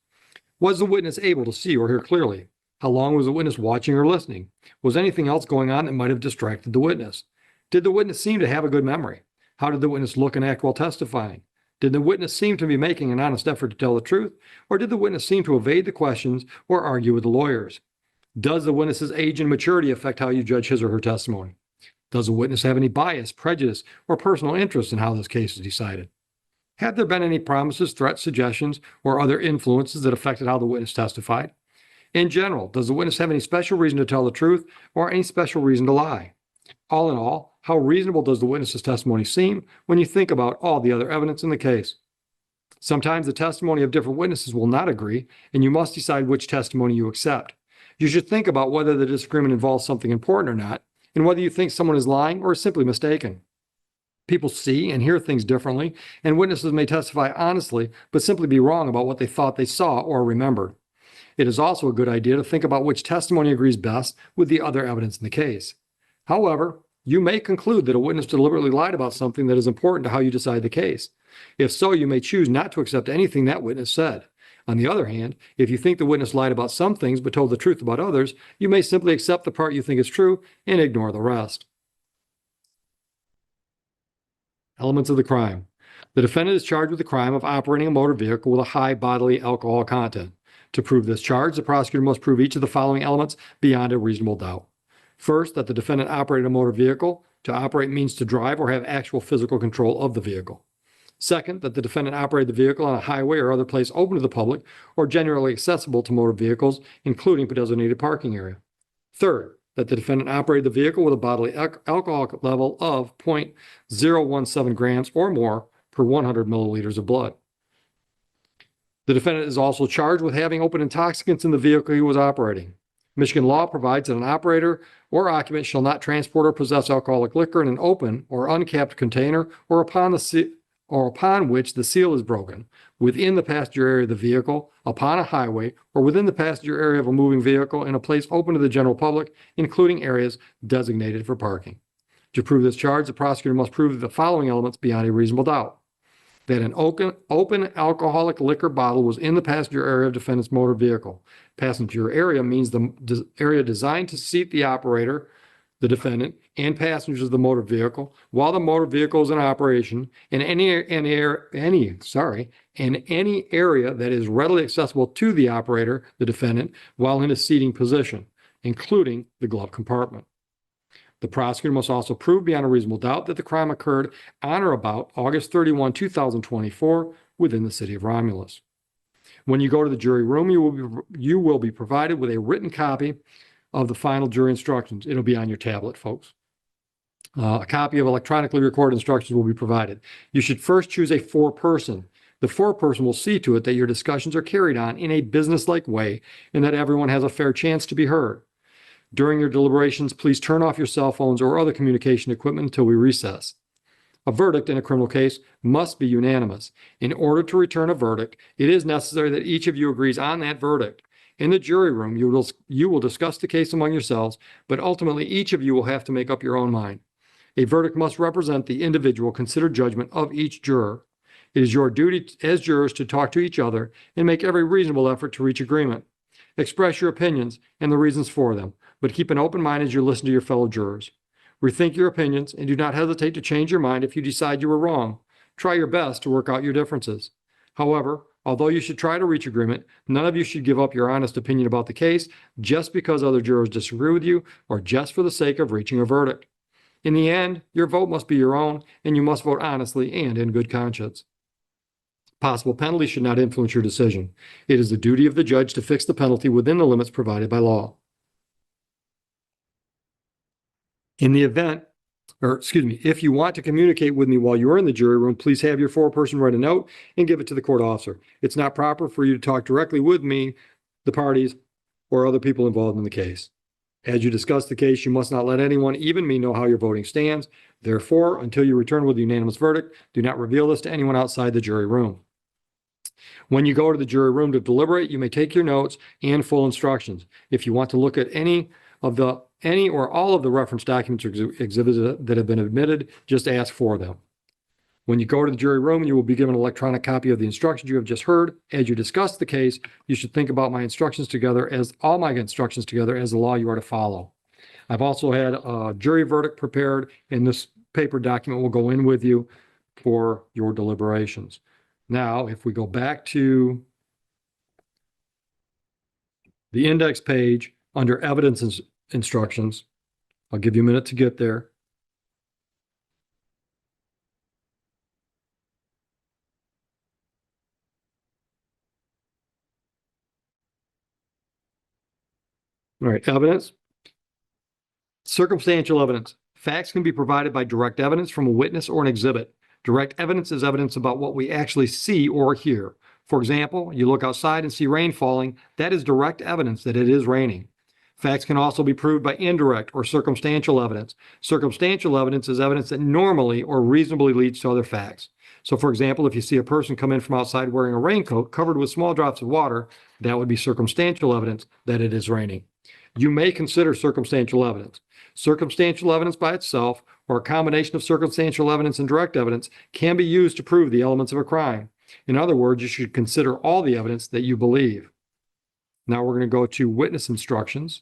Was the witness able to see or hear clearly? How long was the witness watching or listening? Was anything else going on that might have distracted the witness? Did the witness seem to have a good memory? How did the witness look and act while testifying? Did the witness seem to be making an honest effort to tell the truth, or did the witness seem to evade the questions or argue with the lawyers? Does the witness's age and maturity affect how you judge his or her testimony? Does the witness have any bias, prejudice, or personal interest in how this case is decided? Have there been any promises, threats, suggestions, or other influences that affected how the witness testified? In general, does the witness have any special reason to tell the truth or any special reason to lie? All in all, how reasonable does the witness's testimony seem when you think about all the other evidence in the case? Sometimes the testimony of different witnesses will not agree, and you must decide which testimony you accept. You should think about whether the disagreement involves something important or not, and whether you think someone is lying or is simply mistaken. People see and hear things differently, and witnesses may testify honestly, but simply be wrong about what they thought they saw or remembered. It is also a good idea to think about which testimony agrees best with the other evidence in the case. However, you may conclude that a witness deliberately lied about something that is important to how you decide the case. If so, you may choose not to accept anything that witness said. On the other hand, if you think the witness lied about some things but told the truth about others, you may simply accept the part you think is true and ignore the rest. Elements of the crime. The defendant is charged with the crime of operating a motor vehicle with a high bodily alcohol content. To prove this charge, the prosecutor must prove each of the following elements beyond a reasonable doubt. First, that the defendant operated a motor vehicle. To operate means to drive or have actual physical control of the vehicle. Second, that the defendant operated the vehicle on a highway or other place open to the public or generally accessible to motor vehicles, including a designated parking area. Third, that the defendant operated the vehicle with a bodily alcohol level of 0.017 grams or more per 100 milliliters of blood. The defendant is also charged with having open intoxicants in the vehicle he was operating. Michigan law provides that an operator or occupant shall not transport or possess alcoholic liquor in an open or uncapped container or upon which the seal is broken, within the passenger area of the vehicle, upon a highway, or within the passenger area of a moving vehicle in a place open to the general public, including areas designated for parking. To prove this charge, the prosecutor must prove the following elements beyond a reasonable doubt. That an open alcoholic liquor bottle was in the passenger area of defendant's motor vehicle. Passenger area means the area designed to seat the operator, the defendant, and passengers of the motor vehicle while the motor vehicle is in operation in any area that is readily accessible to the operator, the defendant, while in a seating position, including the glove compartment. The prosecutor must also prove beyond a reasonable doubt that the crime occurred on or about August 31, 2024, within the city of Romulus. When you go to the jury room, you will be provided with a written copy of the final jury instructions. It'll be on your tablet, folks. A copy of electronically recorded instructions will be provided. You should first choose a foreperson. The foreperson will see to it that your discussions are carried on in a businesslike way and that everyone has a fair chance to be heard. During your deliberations, please turn off your cell phones or other communication equipment until we recess. A verdict in a criminal case must be unanimous. In order to return a verdict, it is necessary that each of you agrees on that verdict. In the jury room, you will discuss the case among yourselves, but ultimately each of you will have to make up your own mind. A verdict must represent the individual considered judgment of each juror. It is your duty as jurors to talk to each other and make every reasonable effort to reach agreement. Express your opinions and the reasons for them, but keep an open mind as you listen to your fellow jurors. Rethink your opinions and do not hesitate to change your mind if you decide you were wrong. Try your best to work out your differences. However, although you should try to reach agreement, none of you should give up your honest opinion about the case just because other jurors disagree with you or just for the sake of reaching a verdict. In the end, your vote must be your own, and you must vote honestly and in good conscience. Possible penalty should not influence your decision. It is the duty of the judge to fix the penalty within the limits provided by law. In the event or excuse me, if you want to communicate with me while you're in the jury room, please have your foreperson write a note and give it to the court officer. It's not proper for you to talk directly with me, the parties, or other people involved in the case. As you discuss the case, you must not let anyone, even me, know how your voting stands. Therefore, until you return with a unanimous verdict, do not reveal this to anyone outside the jury room. When you go to the jury room to deliberate, you may take your notes and full instructions. If you want to look at any or all of the reference documents or exhibits that have been admitted, just ask for them. When you go to the jury room, you will be given an electronic copy of the instructions you have just heard. As you discuss the case, you should think about my instructions together as all my instructions together as the law you are to follow. I've also had a jury verdict prepared, and this paper document will go in with you for your deliberations. Now, if we go back to the index page under evidence instructions, I'll give you a minute to get there. All right, evidence. Circumstantial evidence. Facts can be provided by direct evidence from a witness or an exhibit. Direct evidence is evidence about what we actually see or hear. For example, you look outside and see rain falling. That is direct evidence that it is raining. Facts can also be proved by indirect or circumstantial evidence. Circumstantial evidence is evidence that normally or reasonably leads to other facts. So, for example, if you see a person come in from outside wearing a raincoat covered with small drops of water, that would be circumstantial evidence that it is raining. You may consider circumstantial evidence. Circumstantial evidence by itself, or a combination of circumstantial evidence and direct evidence, can be used to prove the elements of a crime. In other words, you should consider all the evidence that you believe. Now we're going to go to witness instructions.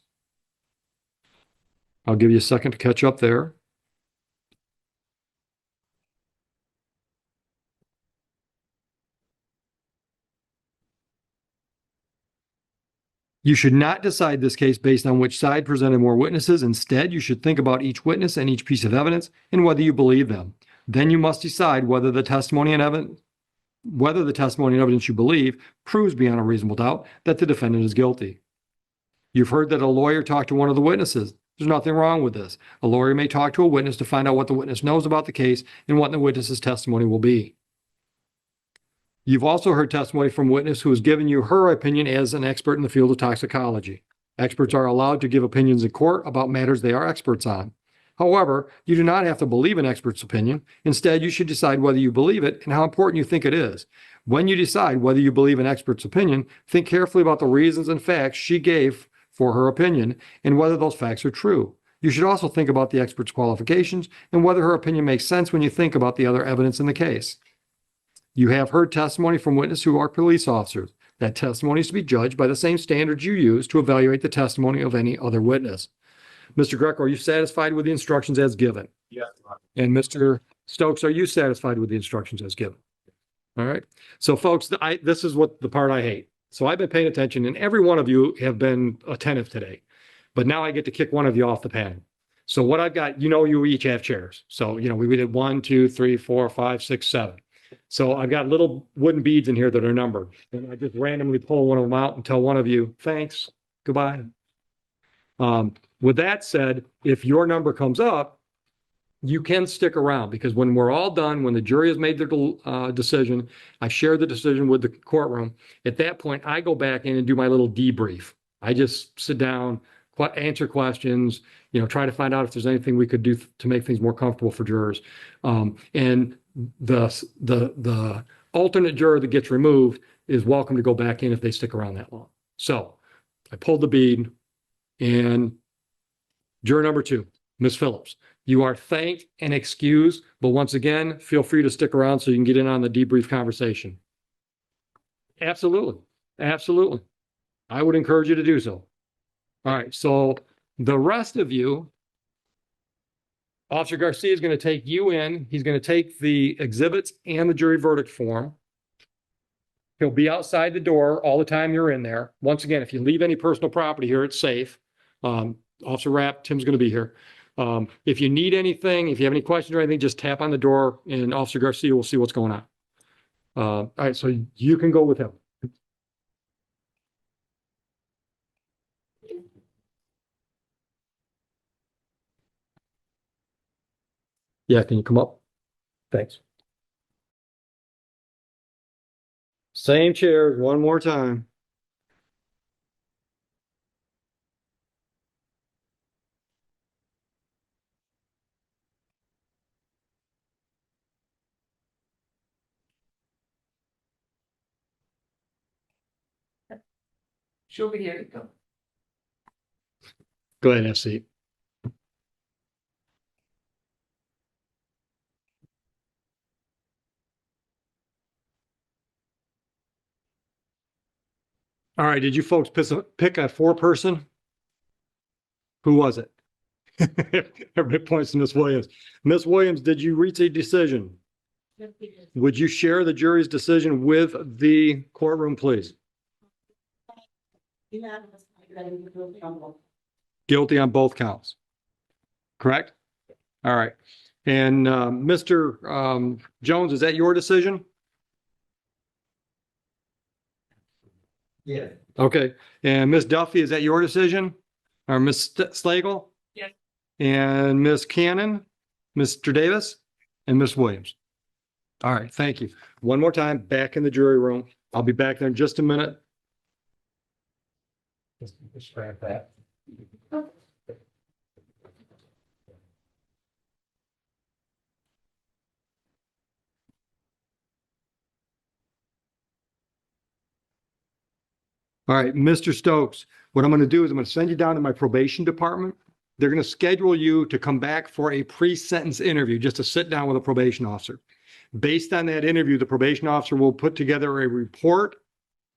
I'll give you a second to catch up there. You should not decide this case based on which side presented more witnesses. Instead, you should think about each witness and each piece of evidence and whether you believe them. Then you must decide whether the testimony and evidence you believe proves beyond a reasonable doubt that the defendant is guilty. You've heard that a lawyer talked to one of the witnesses. There's nothing wrong with this. A lawyer may talk to a witness to find out what the witness knows about the case and what the witness's testimony will be. You've also heard testimony from a witness who has given you her opinion as an expert in the field of toxicology. Experts are allowed to give opinions in court about matters they are experts on. However, you do not have to believe an expert's opinion. Instead, you should decide whether you believe it and how important you think it is. When you decide whether you believe an expert's opinion, think carefully about the reasons and facts she gave for her opinion and whether those facts are true. You should also think about the expert's qualifications and whether her opinion makes sense when you think about the other evidence in the case. You have heard testimony from witnesses who are police officers. That testimony is to be judged by the same standards you use to evaluate the testimony of any other witness. Mr. Greco, are you satisfied with the instructions as given? Yes. And Mr. Stokes, are you satisfied with the instructions as given? All right. So folks, this is what the part I hate. So I've been paying attention and every one of you have been attentive today, but now I get to kick one of you off the panel. So what I've got, you each have chairs. So, we did 1, 2, 3, 4, 5, 6, 7. So I've got little wooden beads in here that are numbered. And I just randomly pull one of them out and tell one of you, thanks, goodbye. With that said, if your number comes up, you can stick around because when we're all done, when the jury has made their decision, I share the decision with the courtroom. At that point, I go back in and do my little debrief. I just sit down, answer questions, try to find out if there's anything we could do to make things more comfortable for jurors. And the alternate juror that gets removed is welcome to go back in if they stick around that long. So I pulled the bead and juror number 2, Ms. Phillips, you are thanked and excused, but once again, feel free to stick around so you can get in on the debrief conversation. Absolutely. Absolutely. I would encourage you to do so. All right. So the rest of you, Officer Garcia is going to take you in. He's going to take the exhibits and the jury verdict form. He'll be outside the door all the time you're in there. Once again, if you leave any personal property here, it's safe. Officer Rapp, Tim's going to be here. If you need anything, if you have any questions or anything, just tap on the door and Officer Garcia will see what's going on. All right, so you can go with him. Yeah, can you come up? Thanks. Same chairs, one more time. She'll be here to come. Go ahead and have a seat. All right, did you folks pick a four-person? Who was it? Everybody points to Miss Williams. Miss Williams, did you reach a decision? Would you share the jury's decision with the courtroom, please? Guilty on both counts. Correct? All right. And Mr. Jones, is that your decision? Yeah. Okay. And Miss Duffy, is that your decision? Or Miss Slagle? Yes. And Miss Cannon, Mr. Davis, and Miss Williams. All right, thank you. One more time, back in the jury room. I'll be back there in just a minute. Just grab that. All right, Mr. Stokes, what I'm going to do is I'm going to send you down to my probation department. They're going to schedule you to come back for a pre-sentence interview, just to sit down with a probation officer. Based on that interview, the probation officer will put together a report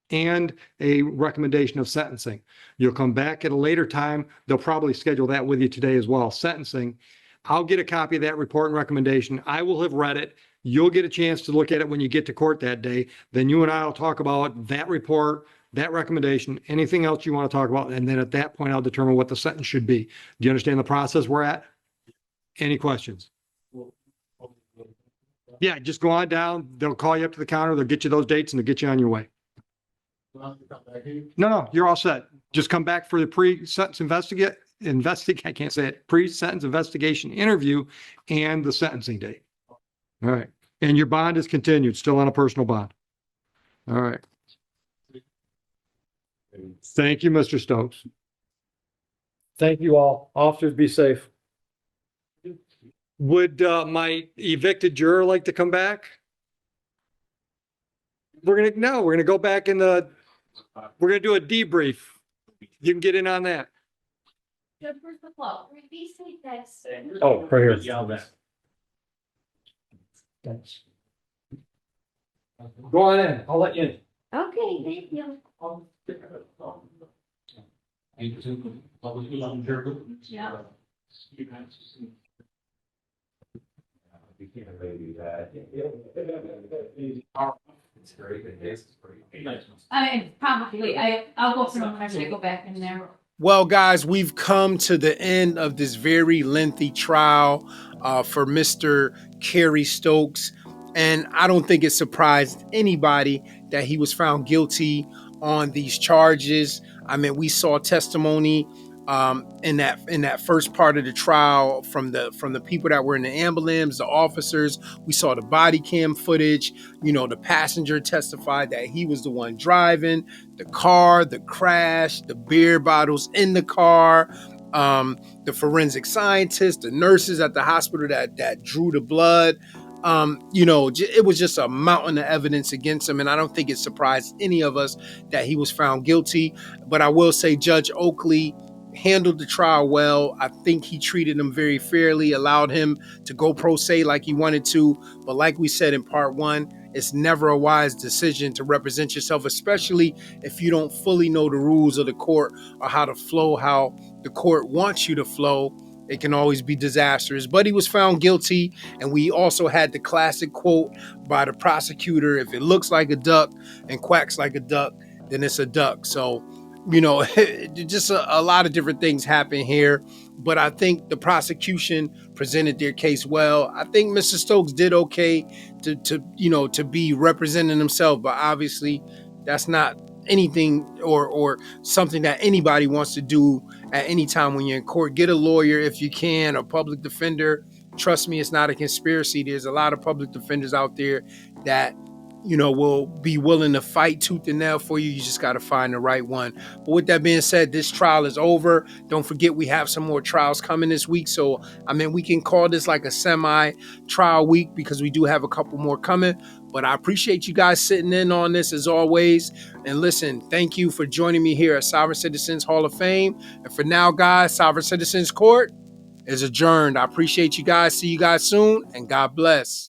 and a recommendation of sentencing. You'll come back at a later time. They'll probably schedule that with you today as well, sentencing. I'll get a copy of that report and recommendation. I will have read it. You'll get a chance to look at it when you get to court that day. Then you and I will talk about that report, that recommendation, anything else you want to talk about. And then at that point, I'll determine what the sentence should be. Do you understand the process we're at? Any questions? Yeah, just go on down. They'll call you up to the counter. They'll get you those dates and they'll get you on your way. No, you're all set. Just come back for the pre-sentence pre-sentence investigation interview and the sentencing date. All right. And your bond is continued, still on a personal bond. All right. Thank you, Mr. Stokes. Thank you all. Officers, be safe. Would my evicted juror like to come back? We're gonna go back in we're gonna do a debrief. You can get in on that. Judge, where's the flow? Be safe, guys. Oh, right here. Thanks. Go on in. I'll let you in. Okay, thank you. Yeah. I mean, probably, I'll go through them when I go back in there. Well, guys, we've come to the end of this very lengthy trial for Mr. Carrie Stokes. And I don't think it surprised anybody that he was found guilty on these charges. I mean, we saw testimony in that first part of the trial from the people that were in the ambulance, the officers. We saw the body cam footage. You know, the passenger testified that he was the one driving the car, the crash, the beer bottles in the car, the forensic scientists, the nurses at the hospital that drew the blood. You know, it was just a mountain of evidence against him. And I don't think it surprised any of us that he was found guilty. But I will say Judge Oakley handled the trial well. I think he treated him very fairly, allowed him to go pro se like he wanted to. But like we said in part one, it's never a wise decision to represent yourself, especially if you don't fully know the rules of the court or how to flow, how the court wants you to flow. It can always be disastrous. But he was found guilty. And we also had the classic quote by the prosecutor: if it looks like a duck and quacks like a duck, then it's a duck. So, you know, just a lot of different things happen here. But I think the prosecution presented their case well. I think Mr. Stokes did okay to be representing himself. But obviously, that's not anything or something that anybody wants to do at any time when you're in court. Get a lawyer if you can, a public defender. Trust me, it's not a conspiracy. There's a lot of public defenders out there that, you know, will be willing to fight tooth and nail for you. You just got to find the right one. But with that being said, this trial is over. Don't forget, we have some more trials coming this week. So, I mean, we can call this like a semi-trial week because we do have a couple more coming. But I appreciate you guys sitting in on this as always. And listen, thank you for joining me here at Sovereign Citizens Hall of Fame. And for now, guys, Sovereign Citizens Court is adjourned. I appreciate you guys. See you guys soon, and God bless.